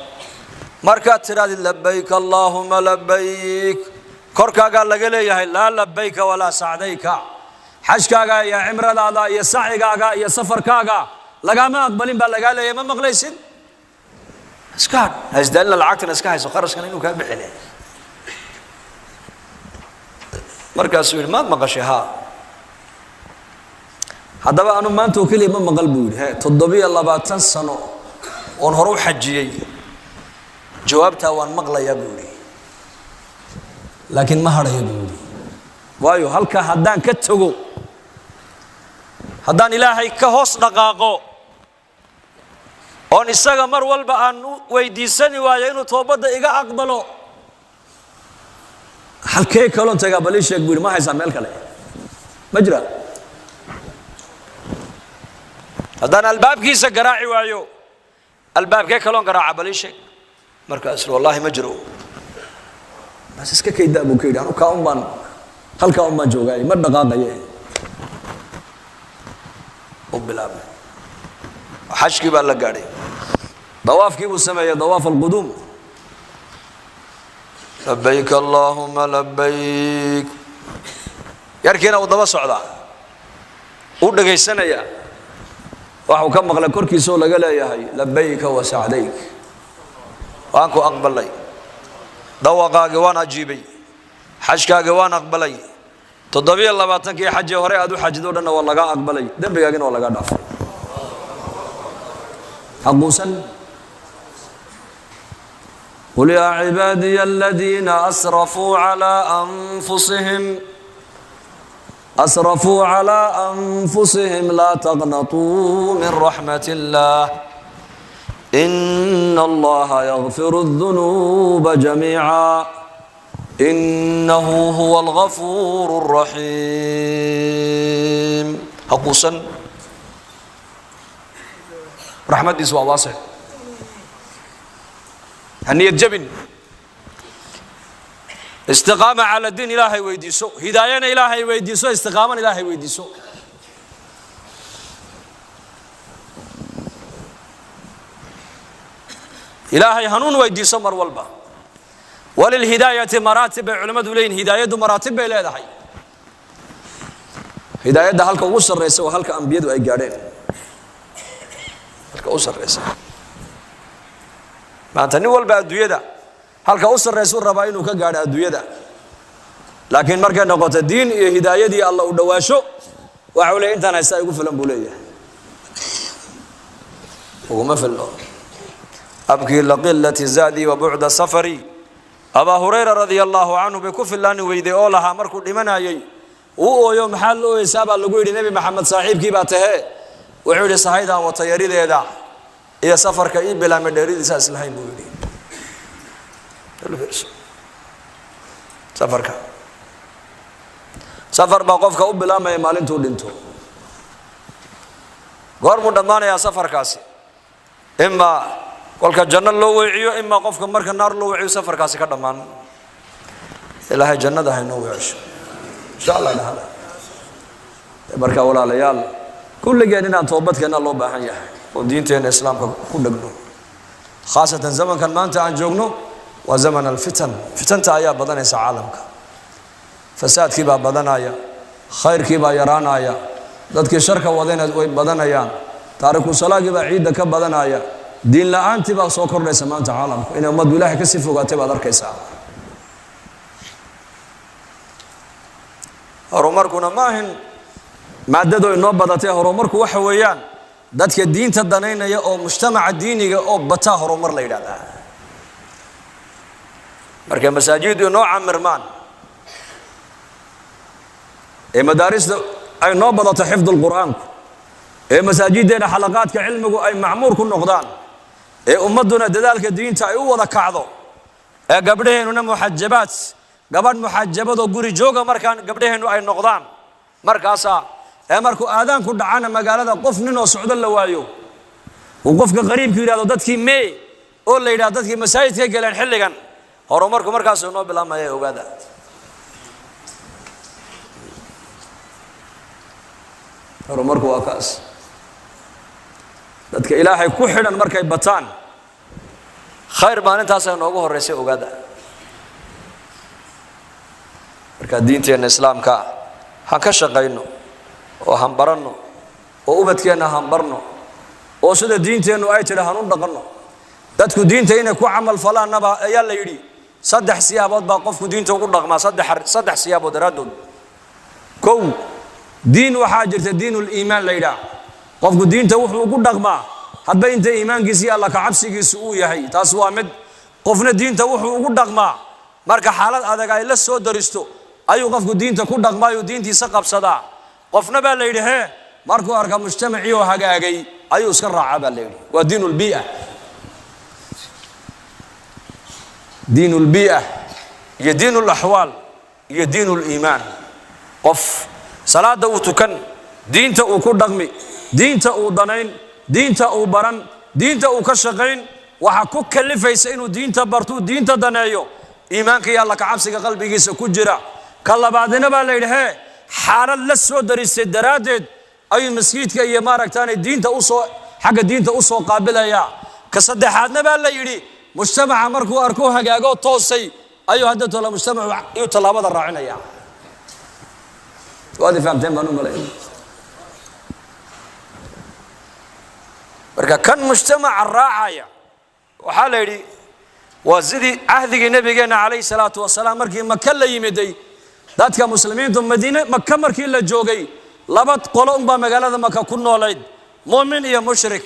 marka tiraadi labbayk allahumma labbayk korkaaga laga leeyahay laa labbayka walaa sacdayka xajkaaga iyo cimradaada iyo sacigaaga iyo safarkaaga lagama aqbalin baa laga leeyahay ma maqlaysid iska hasdalna lacagtana iska hayso qarashkan inuu ka bixinay markaas uu ma maqashay ha hadaba aanu maanta oo kaliya ma maqal buu yiri 720 sano oon hore u xajiyay jawaabta waan maqlayaa buu yiri laakiin ma harayo buu yiri waayo halka haddaan ka tago haddaan ilaahay ka hoos dhaqaaqo oon isaga mar walba aan weydiisani waayo inuu toobada iga aqbalo halkee kaloon tagaa bal ii sheeg buu yiri ma haysaa meel kale ma jira haddaan albaabkiisa garaaci waayo albaabkee kaloon garaaca bal ii sheeg markaas wallahi ma jiro bas iska kaydaa buu ka yidhi anu kaa umbaan halkaa umbaan joogaay ma dhaqaaqaye u bilaabay xajkii baa la gaadhay dawaafkii buu sameeyey dawaaf alquduum labbayk allahumma labbayk yarkiina uu daba socdaa uu dhagaysanaya waxuu ka maqlay korkiisa oo laga leeyahay labbayka wa sacdayk waan ku aqbalay dawaqaagi waan ajiibay xajkaagi waan aqbalay 720kii xaj hore aad u xajido dhanna waa laga aqbalay dambigaagina waa laga dhaafay حقوسا قل يا عبادي الذين أسرفوا على أنفسهم لا تقنطوا من رحمة الله إن الله يغفر الذنوب جميعا إنه هو الغفور الرحيم حقوسا رحمة يسوع واسع هنية جبن استقامة على الدين إلهي ويديسو هداية إلهي ويديسو استقامة إلهي ويديسو إلهي هنون ويديسو مر والبا وللهداية مراتب علماء دولين هداية مراتب إلى هذا هداية ده هلك وصل رئيسه وهلك أنبياء وأي جارين أسر رئيسه ما أنت نقول بأدوية ده هل كأسر رئيسه الرباين وكجار أدوية ده لكن مركز نقطة الدين هداية دي الله ودواشو وعليه أنت أنا يقول في الأمبولية وما في الله أبكي لقلة زادي وبعد سفري أبا هريرة رضي الله عنه بكف الله نويدي أولها مركو لمن هاي ويوم حل ويسابع لقول النبي محمد صاحب كي باته وعود صحيدا وطياري ذا يا سفر كئيب بلا مدريد أساس الحين بودي سفر باقف كأب بلا ما يمالين تولينتو غير مدمان يا سفر كاسي إما قولك الجنة لو وعيو إما قفك مرك النار لو وعيو سفر كاسي كدمان إلهي جنة ده نو وعيش إن شاء الله هذا بركة ولا ليال كل جاننا توبتك أن الله بحياه ودينتين الإسلام كل جنو خاصة زمن كان ما أنت عن جنو وزمن الفتن فتن تايا بدن يسع عالمك فساد كيبا بدن آيا خير كيبا يران آيا ذاتك شركة وذين بدن آيا تاركوا صلاة كيبا عيد كب بدن آيا دين لا أنت بقى سوكر ليس ما أنت عالمك إن أمد بالله كسف وقاتب أدرك يسع أرومركنا ماهن معددوا إنه بدأته هرومركو وحويان ذاتك الدين تدنين يا أو مجتمع الديني أو بتاه هرومر ليلا مركز مساجد نوع مرمان مدارس أي نوع بدأت حفظ القرآن مساجدنا حلقات كعلمك أي معمور كل نقدان أمدنا دلالك الدين تأيو وذا كعضو قبلهن هنا محجبات قبل محجبات وقري جوجا مركان قبلهن أي نقدان مركاسا مركو آذان كل عانا مقالة قف ننو سعود الله وايو وقفك غريب كي يرادو دتك مي أول اللي يرادو دتك مساجد كي قلن حلقان هرو مركو مركاسو نو بلا ما يهو قادا هرو مركو واكاس دتك إلهي كوحنا مركي بطان خير ما ننتاسا نوغو هرسي وقادا marka diinteena islaamka han ka shaqeyno oo han baranno oo ubadkeena han barno oo sida diinteenu ay tiraahdo han u dhaqanno dadku diinta inay ku amal falaanaba ayaa la yiri saddex siyaabood baa qofku diinta ugu dhaqmaa saddex siyaabood raadod kow diin waxa jirta diinul iimaan la yiraahdo qofku diinta wuxuu ugu dhaqmaa hadba inta iimaankiisa alla ka cabsigiisa uu yahay taas waa mid qofna diinta wuxuu ugu dhaqmaa marka xaalad adag ay la soo daristo ayuu qofku diinta ku dhaqmaayo diintiisa qabsadaa qofna baa la yiraahdo markuu arka mujtamaci oo hagaagay ayuu iska raacaa baa la yiri waa diinul bii'a diinul bii'a iyo diinul ahwaal iyo diinul iimaan qof salaada uu tukan diinta uu ku dhaqmi diinta uu danayn diinta uu baran diinta uu ka shaqeyn waxa ku kalifaysa inuu diinta barto diinta daneeyo iimaanka iyo alla ka cabsiga qalbigiisa ku jira ka labaadina baa la yiraahdo xaalad la soo darisay daraadeed ay masjidka iyo maaragtaan diinta u soo xagga diinta u soo qaabilaya ka saddexaadna baa la yiri mujtamaca markuu arko hagaago toosay ayuu hadda tolo mujtamacu iyo talaabada raacinaya waadi fahamteen baan u malay marka kan mujtamaca raacaya waxa la yiri waa sidii ahdigii nabigeena kaleey salaatu wasalaam markii Makka la yimiday dadka muslimiintu Madiina Makka markii la joogay laba qolo baa magaalada Makka ku noolayd mu'min iyo mushrik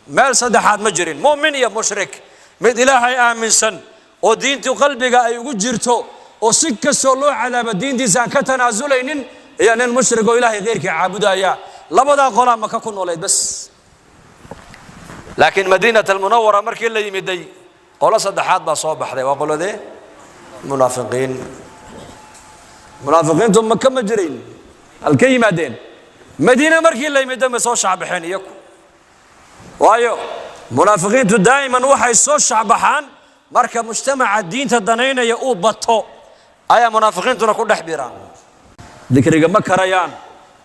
meel saddexaad ma jirin mu'min iyo mushrik mid ilaahay aaminsan oo diintu qalbiga ay ugu jirto oo si kastoo loo calaaba diintiisa ka tanaazulaynin iyo nin mushrik oo ilaahay qeyrka caabudaya labada qolo Makka ku noolayd bas laakiin Madiinatul Munawwara markii la yimiday qolo saddexaad baa soo baxday waa qoladee munaafiqiin munaafiqiintu Makka ma jirin halka yimaadeen Madiina markii la yimiday ma soo shacbixeen iyagu waayo munaafiqiintu daa'iman waxay soo shacbaxaan marka mujtamaca diinta daneynaya uu bato ayaa munaafiqiintuna ku dhaxbiraan dhikriga ma karayaan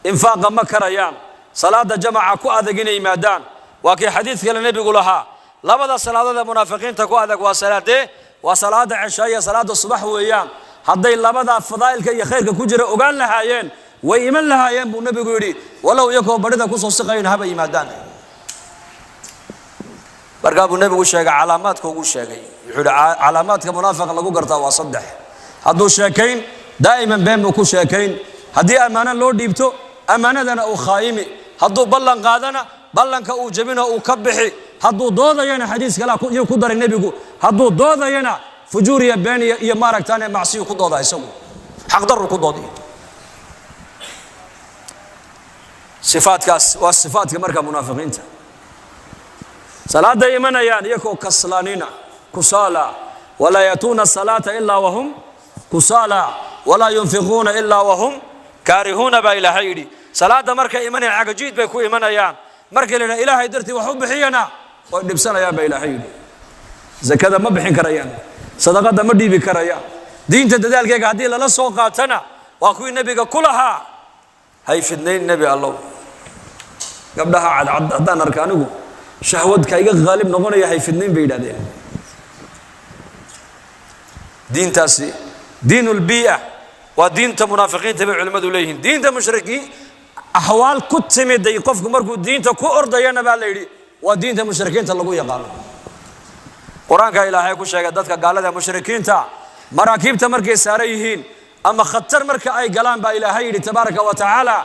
infaaqa ma karayaan salaada jamaaca ku adag inay yimaadaan waa kii xadiiska nabigu lahaa labada salaadood ee munaafiqiinta ku adag waa salaada cisha iyo salaada subax weeyaan hadday labada fadaa'ilka iyo khayrka ku jira ogaan lahaayeen way iman lahaayeen buu nabigu yiri walaw iyagoo barida ku soo siqayna haba yimaadaan marka buu nabigu sheegay calaamaadka ugu sheegay wuxuu calaamaadka munaafiq lagu gartaa waa saddex hadduu sheekayn daa'iman been buu ku sheekayn haddii amaana loo dhiibto amaanadana uu khaayimi hadduu ballan qaadana ballanka uu jabina uu ka bixi hadduu doodayana xadiis kala ku daray nabigu hadduu doodayana fujuriya been iyo maaragtaan macsiyo ku dooda isagu xaq darro ku doodi sifaadkaas waa sifaadka marka munaafiqiinta salaada imanayaan iyagoo kaslaanina kusala wala yatuna salata illa wahum kusala wala yunfiquna illa wahum karihuna ba ilaahi salaada marka imanay cagajiid bay ku imanayaan marka leena ilaahay dartii wax u bixiyana oo dhibsanayaan ba ilaahi zakada ma bixin karayaan sadaqada ma dhiibi karayaan diinta dadaalkeega hadii la soo qaatana waa kuwii nabiga kulaha hay fidnayn nabi allah gabdhaha cad hadaan arkaanigu shahwadka iga qaalib noqonaya hay fidnayn bay yiraahdeen diintaasi diinul bii'a waa diinta munaafiqiinta bay culimadu leeyihiin diinta mushrikiin ahwaal ku timiday qofku markuu diinta ku ordayana baa la yiri waa diinta mushrikiinta lagu yaqaano quraanka ilaahay ku sheegay dadka gaalada mushrikiinta maraakiibta markay saaran yihiin ama khatar marka ay galaan baa ilaahay yiri tabaaraka wa taala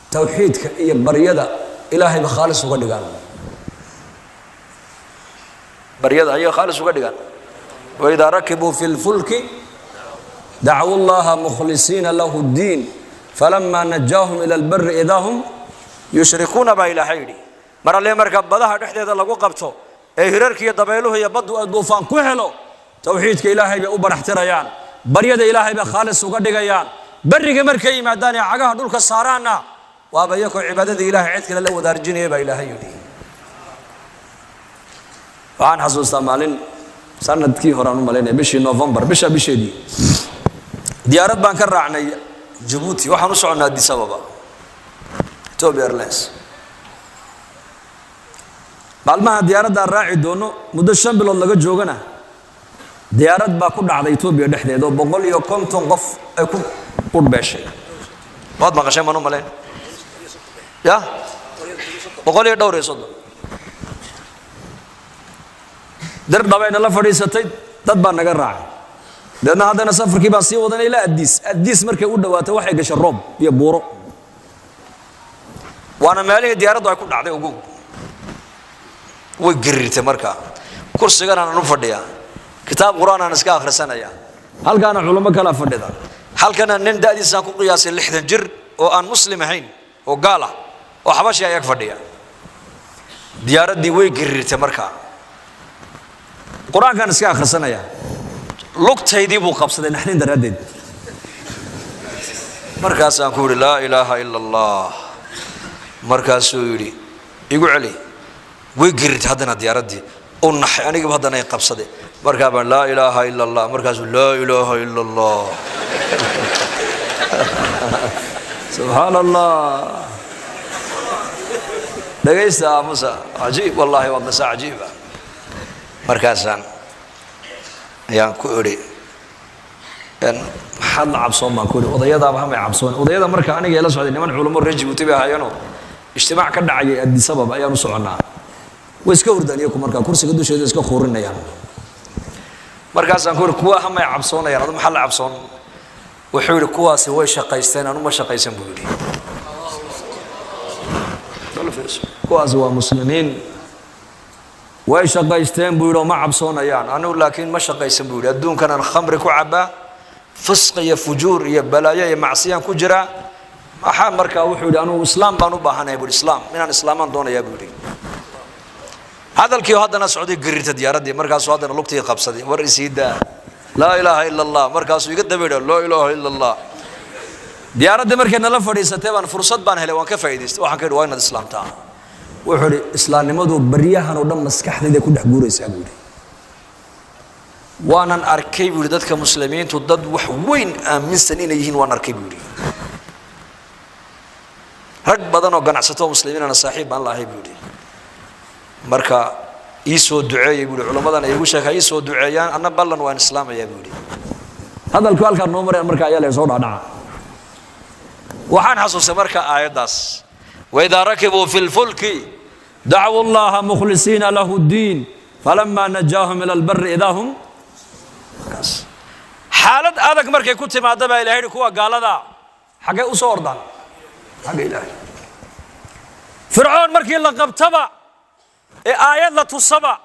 tawxiidka iyo baryada ilaahay ba khaalis uga dhigaan baryada ay khaalis uga dhigaan wa idha rakibu fil fulki da'u allaha mukhlisina lahu ad-din falamma najahum ila al-barr idahum yushrikuna ba ilaahay marale marka badaha dhexdeeda lagu qabto ee hirarkiya dabeeluhu iyo badu duufaan ku helo tawxiidka ilaahay bay u baraxtirayaan baryada ilaahay ba khaalis uga dhigayaan bariga markay yimaadaan ee cagaha dhulka saaraana waaba iyagoo cibaadada ilaahay cid kale la wadaarjinaya ba ilaahay yiri waan xasuustaa maalin sanadkii hore aan u maleynay bishii November bisheedii diyaarad baan ka raacnay Djibouti waxaan u soconaa Addis Ababa Ethiopia Airlines maalmaha diyaaradda raaci doono muddo 5 bilood laga joogana diyaarad baa ku dhacday Itoobiya dhexdeeda oo 150 qof ay ku qudbeeshay waad maqashay manu maleen ya 100 dar dhabayna la fadhiisatay dad baa naga raacay dadna hadana safarkii baa sii wadanay ilaa Addis markay u dhawaatay waxay gashay roob iyo buuro waana meelihii diyaaraddu ay ku dhacday ugu way girirtay markaa kursigan aan u fadhiyaa kitaab quraan aan iska akhrisanaya halkaana culimo kala fadhida halkana nin daadiisa ku qiyaasay 60 jir oo aan muslim ahayn oo gaal ah oo xabashi ay fadhiya diyaaradii way girirtay markaa quraankan iska akhrisanaya lugtaydii buu qabsaday naxdin daraadeed markaas aan ku yiri la ilaaha illa allah markaas uu yiri igu celi way girirtay hadana diyaaradii oo naxay aniga hadana ay qabsaday markaa baan la ilaaha illa allah markaas la ilaaha illa allah subhanallah dhageysta musa ajiib wallahi waa masa ajiiba markaasaan ayaan ku iri maxaad la cabsoon baan ku iri odayadaaba hamay cabsoon odayada marka aniga ila socday niman culimo Djibouti bay hayano ijtimaac ka dhacay Addis Ababa ayaan u soconaa way iska hurdaniyo marka kursiga dusheeda iska khoorinayaan markaasaan ku iri kuwa hamay cabsoonayaan adoo maxaa la cabsoon wuxuu iri kuwaasi way shaqaysteen anu ma shaqaysan buu iri kuwaasi waa muslimiin way shaqaysteen buu iri ma cabsoonayaan anu laakiin ma shaqaysan buu iri adduunkan aan khamri ku cabaa fisq iyo fujuur iyo balaayo iyo macsiyaan ku jira maxaa markaa wuxuu iri anu islaam baan u baahanahay buu islaam inaan islaamaan doonayaa buu iri hadalkii hadana Saudi girirta diyaaradii markaas oo hadana lugtii qabsaday war isiida la ilaaha illa allah markaas uu iga dabeeyo la ilaaha illa allah diyaaradii markay nala fadhiisatay baan fursad baan helay waan ka faa'iideystay waxaan ka yiri waa inaad islaamtaa wuxuu iri islaamnimadu bariyahan oo dhan maskaxdayda ku dhex guuraysaa buu iri waanan arkay buu iri dadka muslimiintu dad wax weyn aaminsan inay yihiin waan arkay buu iri rag badan oo ganacsato muslimiinana saaxiib baan lahayd buu iri marka isoo duceeyay buu culimadan ay ugu sheekay isoo duceeyaan anna ballan waan islaamaya buu iri hadalku halka noo maray marka ayaa la soo dhaadhaca waxaan xasuustay marka aayadaas وإذا ركبوا في الفلك دعوا الله مخلصين له الدين فلما نجاهم إلى البر إذا هم حالة هذاك مركي كنت مع دبا إلهي كوا قال ذا حاجة أصور ده حاجة إلهي فرعون مركي لقب تبع آيات لا تصبع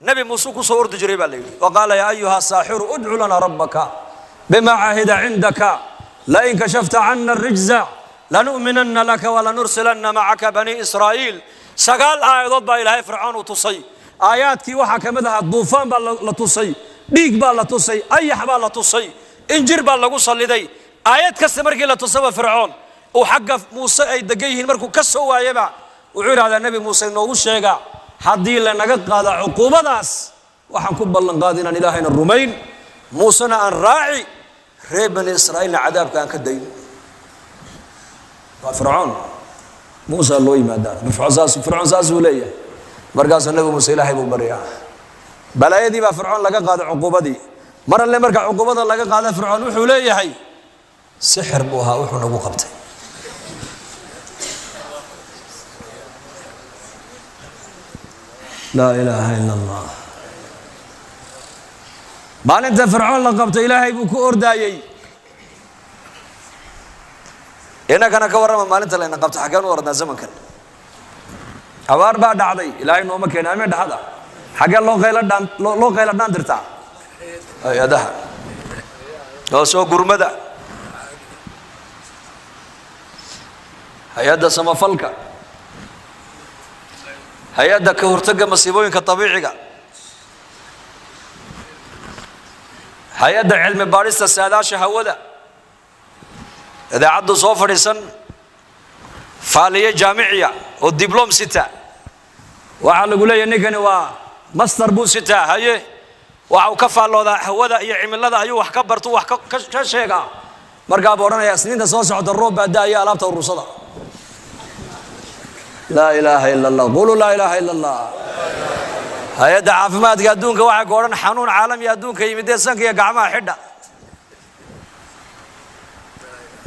نبي موسى كسور تجربة لي وقال يا أيها الساحر ادع لنا ربك بما عهد عندك لئن كشفت عنا الرجز لنؤمنن لك ولنرسلن معك بني إسرائيل سقال آيات با إلهي فرعون وتصي آيات كي وحا كمدها الضوفان با لتصي ديك با لتصي أيح با لتصي إنجر با لقصة لدي آيات كستمركي لتصوى فرعون وحق موسى أي دقيه المركو كسوا يبع وعير هذا النبي موسى إنه وشيقا حدي لنا قد قاد عقوبة ناس وحن كبال لنقادنا إلهينا الرومين موسى أن راعي ريب بني إسرائيل عذاب كان كدين فرعون موسى الله يمادان فرعون ساس وليه مرقاس النبي موسى إلهي ببريا بلا يدي با فرعون لقى قاد عقوبة دي مرة اللي مرقع عقوبة لقى قاد فرعون وحو ليه هي سحر بوها وحو نبو قبتي لا إله إلا الله ما أنت فرعون لقبت إلهي بكو أردايي إنك أنا كورما ما أنت لأن قبت حكان وردنا زمن كان أوار بعد عضي إلهي نومك هنا أمي هذا حكان لو غير دان درتا أي هذا لو سو قرمدا هيدا سما فلكا هيدا كهرتجا مصيبوين كطبيعي هيدا علم باريستا ساداش هودا إذا عدوا صوفر سن فعالية جامعية والدبلوم 6 وعلى قولي نكني وماستر بو 6 هاي وعو كفى الله ذا هودا يعمل هذا أيوه كبرتو كشيء مرقا بورنا يا سنين تصوص عد الروب بعد أيام لابته الرصدا لا إله إلا الله قولوا لا إله إلا الله hay-adda caafimaadka adduunka waxay ku odhan xanuun caalami adduunka yimid ee sanka iyo gacmaha xidha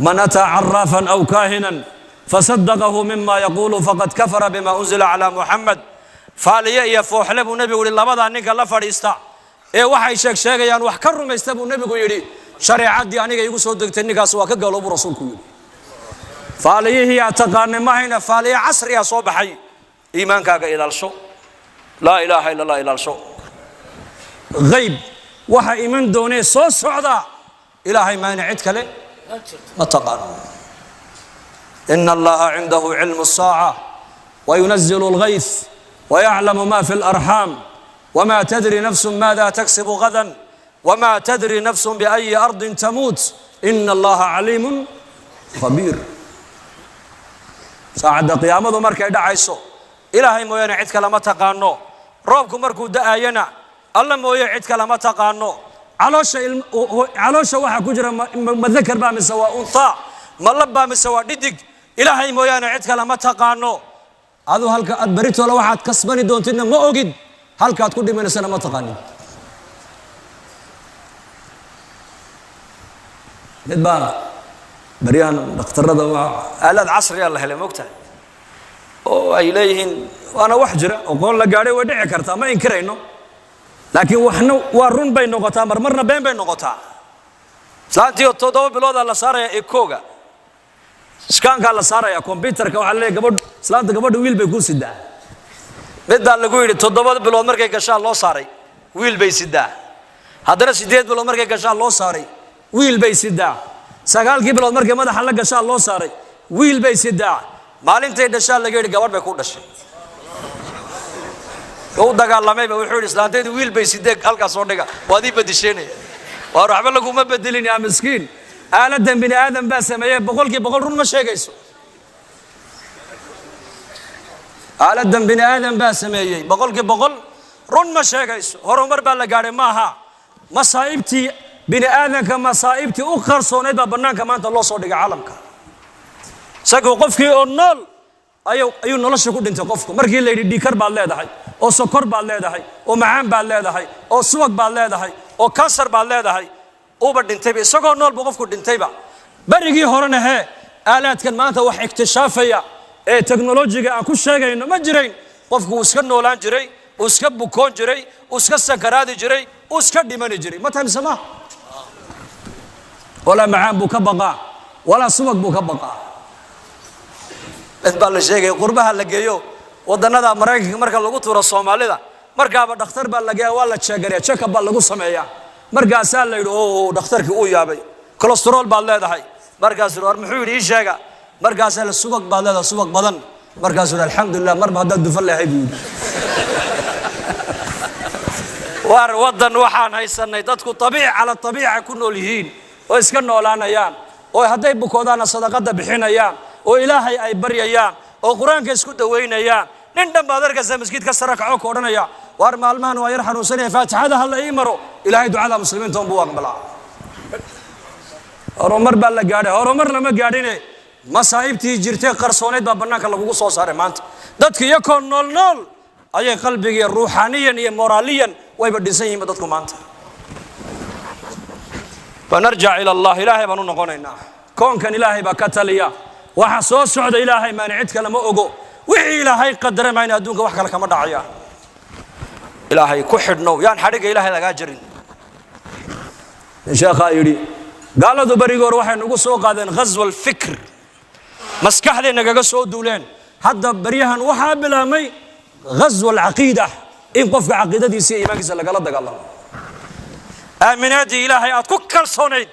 man ataa carraafan aw kaahinan fasaddaqahu mima yaquulu faqad kafara bima unzila calaa muxamed faaliye iyo fooxle buu nebigu yidhi labadaa ninka la fadhiista ee waxay sheegayaan wax ka rumaysta buu nebigu yidhi shareecaddii aniga igu soo degtay ninkaas waa ka galo buu rasuulku yidhi faaliyihii aad taqaanay mahayna faaliye casriya soo baxay iimaankaaga ilaalsho laa ilaaha illa allah ilaalsho hayb waxa iman doonee soo socda ilaahay maana cid kale ma taqaano ina allaha cindahu cilmu الsaaca wayunazil اlghayth wayaclamu ma fi اlarxaam wma tadri nafsu maada taksibu gadan wma tadri nafsu biأyi ardin tamuut ina allaha caliimu khabiir saacadda qiyaamadu markay dhacayso ilaahay mooyaane cid kale ma taqaano roobku markuu da'ayana alla mooye cid kale ma taqaano caloosha waxa ku jira madakar baa mise waa untha ma lab baa mise waa dhidig ilaahay mooyaane cid kale ma taqaano adu halka aad baritoola waxaad kasbani doontidna ma ogid halkaad ku dhimanaysana ma taqaanin mid baa baryahan dhakhtarada waa aalaad casriya la helay moogtahay oo ay leeyihiin waana wax jira aqoon la gaadhay way dhici kartaa ma inkirayno laakiin waxna waa run bay noqotaa marmarna been bay noqotaa islaantii 7 bilood la saaraya ekooga iskaanka la saaraya computerka waxa la gabadh islaanta gabadh wiil bay ku sidaa midda lagu yiri 7 bilood markay gashaa loo saaray wiil bay sidaa haddana 8 bilood markay gashaa loo saaray wiil bay sidaa 9 bilood markay madaxa la gashaa loo saaray wiil bay sidaa maalintay dhashaa laga yiri gabadh bay ku dhashay oo dagaalamay wuxuu yiri islaanteedu wiil bay sidee halka soo dhiga waadii badisheenay waa waxba lagu ma bedelin yaa miskiin aaladan bini aadam baa sameeyay boqolkiiba boqol run ma sheegayso aaladan bini aadam baa sameeyay boqolkiiba boqol run ma sheegayso horumar baa la gaaray maaha masaa'ibtii bini aadamka masaa'ibtii u qarsoonayd baa banaanka maanta loo soo dhigay caalamka sagoo qofkii oo nool ayuu nolosha ku dhintay qofku markii la yidhi dhiikar baad leedahay oo sokor baad leedahay oo macaan baad leedahay oo subag baad leedahay oo kansar baad leedahay uba dhintayba isagoo nool buu qofku dhintayba barigii horena hee aalaadkan maanta wax iktishaafaya ee teknolojiga aan ku sheegayno ma jirayn qofku uu iska noolaan jiray uu iska bukoon jiray uu iska sakaraadi jiray uu iska dhimani jiray ma tahamsama wala macaan buu ka baqaa wala subag buu ka baqaa baa la sheegay qurbaha la geeyo wadanada Mareykanka marka lagu tuuro Soomaalida markaaba dhakhtar baa la geeyaa waa la check-gareeya check-up baa lagu sameeyaa markaas la yidhi oo dhakhtarkii uu yaabay cholesterol baa leedahay markaas war muxuu yidhi ii sheega markaas la subag baa leedahay subag badan markaas alxamdulillah marba hadda dufan leeyahay buu war wadan waxaan haysanay dadku tabiica ku nool yihiin oo iska noolaanayaan oo hadday bukoodana sadaqada bixinayaan oo ilaahay ay baryayaan oo quraanka isku daweynayaan nin dhanbaad arkaysa masjidka sare kaco ka odhanaya war maalmahan waa yar xanuunsanaya faatixada hal ay maro ilaahay ducada muslimiinta uu aqbalaa horumar baa la gaadhay horumar lama gaadhine masaa'ibtii jirtay qarsooneed baa banaanka lagu soo saaray maanta dadka iyakoo nool ayay qalbiga ruuxaaniyan iyo moraaliyan wayba dhisan yihiin dadku maanta banarjac ila allah ilaahay baan u noqonaynaa koonkan ilaahay baa ka taliya waxa soo socda ilaahay maana cid kale ma ogo wixii ilaahay qadaray maana adduunka wax kale kama dhacaya ilaahay ku xidhno yaan xariga ilaahay laga jarin sheekha yiri gaaladu barigoor waxay nagu soo qaadeen ghazwal fikr maskaxdeena naga soo duuleen hadda bariyahan waxa bilaamay ghazwal aqeedah in qofka aqeedadiisa iimaankiisa laga dagaalamo aaminaadi ilaahay aad ku kalsoonayd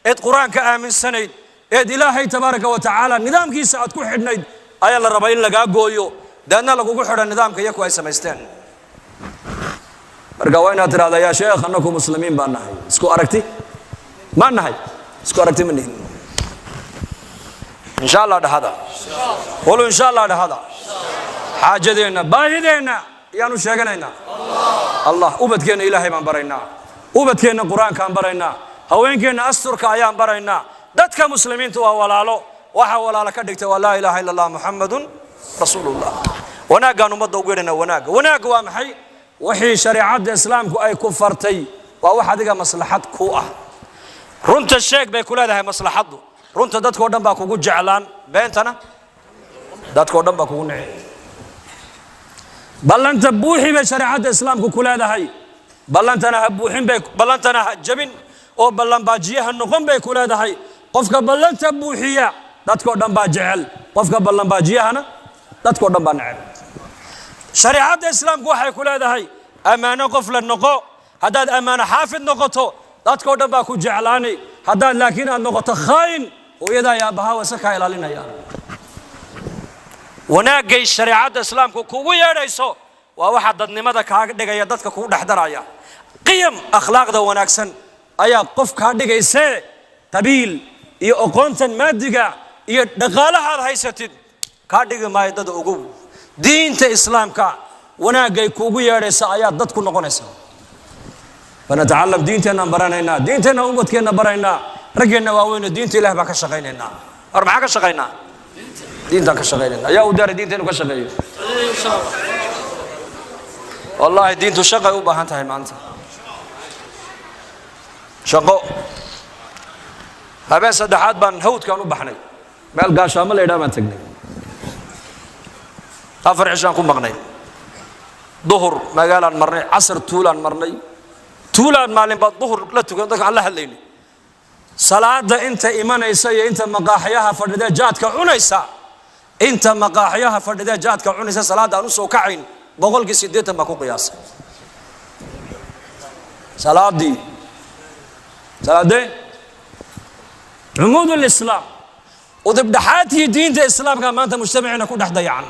ee quraanka aaminsanayd ee ilaahay tabaaraka wa taala nidaamkiisa aad ku xidhnayd ayaa la rabaa in laga gooyo dadna lagu xidho nidaamka iyagu ay sameysteen marka waa inaad tiraahdaa yaa sheekh annagu muslimiin baan nahay isku aragti ma nahay isku aragti ma nihin insha Allah dhahada qolo insha Allah dhahada xaajadeena baahideena yaanu sheeganaynaa Allah ubadkeena ilaahay baan baraynaa ubadkeena quraanka aan baraynaa haweenkeena asturka ayaan baraynaa dadka muslimiintu waa walaalo waxa walaalo ka dhigtay waa laa ilaaha illa allah muhammadun rasuulullah wanaagaan umada ugu yeedhana wanaaga waa maxay وحي شريعة الإسلام أي كفرتي وواحد يجا مصلحة كوه رنت الشيخ بيقول هذا مصلحته رنت دتك ودم باكو جعلان بينتنا دتك ودم باكو نعي بل أنت بوحي بشريعة الإسلام كل هذا هاي بل أنت أنا بوحين بيك بل أنت أنا جبين أو بل أن باجيه النقم بيكول هذا هاي قفك بل أنت بوحية دتك ودم باجعل قفك بل أن باجيه أنا دتك ودم بنعل شريعة الإسلام كوحي كل هذا هاي أمانة قفل النقو هذا أمانة حافظ نقطه دتك ودم باكو جعلاني هذا لكن النقطة خاين ويدا يا بها وسكا إلى لنا يا وناقي شريعة الإسلام كوكو يريسو وواحد ضد ماذا كهذا يدتك كوكو دحدرايا قيم أخلاق ذا وناكسن أيا قف كهذا يسي تبيل يأقونتن مادقة يدخل هذا هيستد كهذا ما يدد أقول دين الإسلام كا وناقي كوكو يريسا أيا ضد كل نقنسا فنتعلم دين تنا برانينا دين تنا أمت كنا برانينا رجعنا وين دين تله بك شقينا أربعة شقينا دين تك شغالين يا ودار دين تنو كشغالين والله دين تشغل وبهانتها ما أنت شقو هذا صدحات بان هود كانوا بحني مال قاش عمل إذا ما تقني أفر عشان كم بغني ظهر ما قال عن مرني عصر طولان مرني طولان مالين بعد ظهر لا تقول على هالليل صلاة أنت إيمان يسوي أنت مقاحيها فرد جاتك عنيسا أنت مقاحيها فرد جاتك عنيسا صلاة نص وكعين بقولك سيدتها ما كو قياس صلاة دي عمود الإسلام وذبد حياتي دين الإسلام كما أنت مجتمعين كل أحد يعني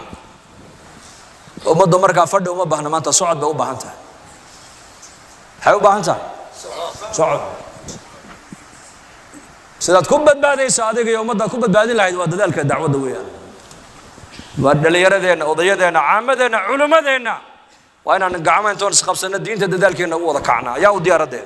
وما دمرك فرد وما بهنا ما أنت صعد بأو بهنتها حيو بهنتها صعد سيدات كبت بعدي صادق يوم ده كبت بعدي لا يدود ذلك الدعوة دوية ودليل يردين وضيدين عامدين علماء دينا وأنا نقعمين تونس 5 سنة دين تدلك إنه هو ذكرنا يا ودي يردين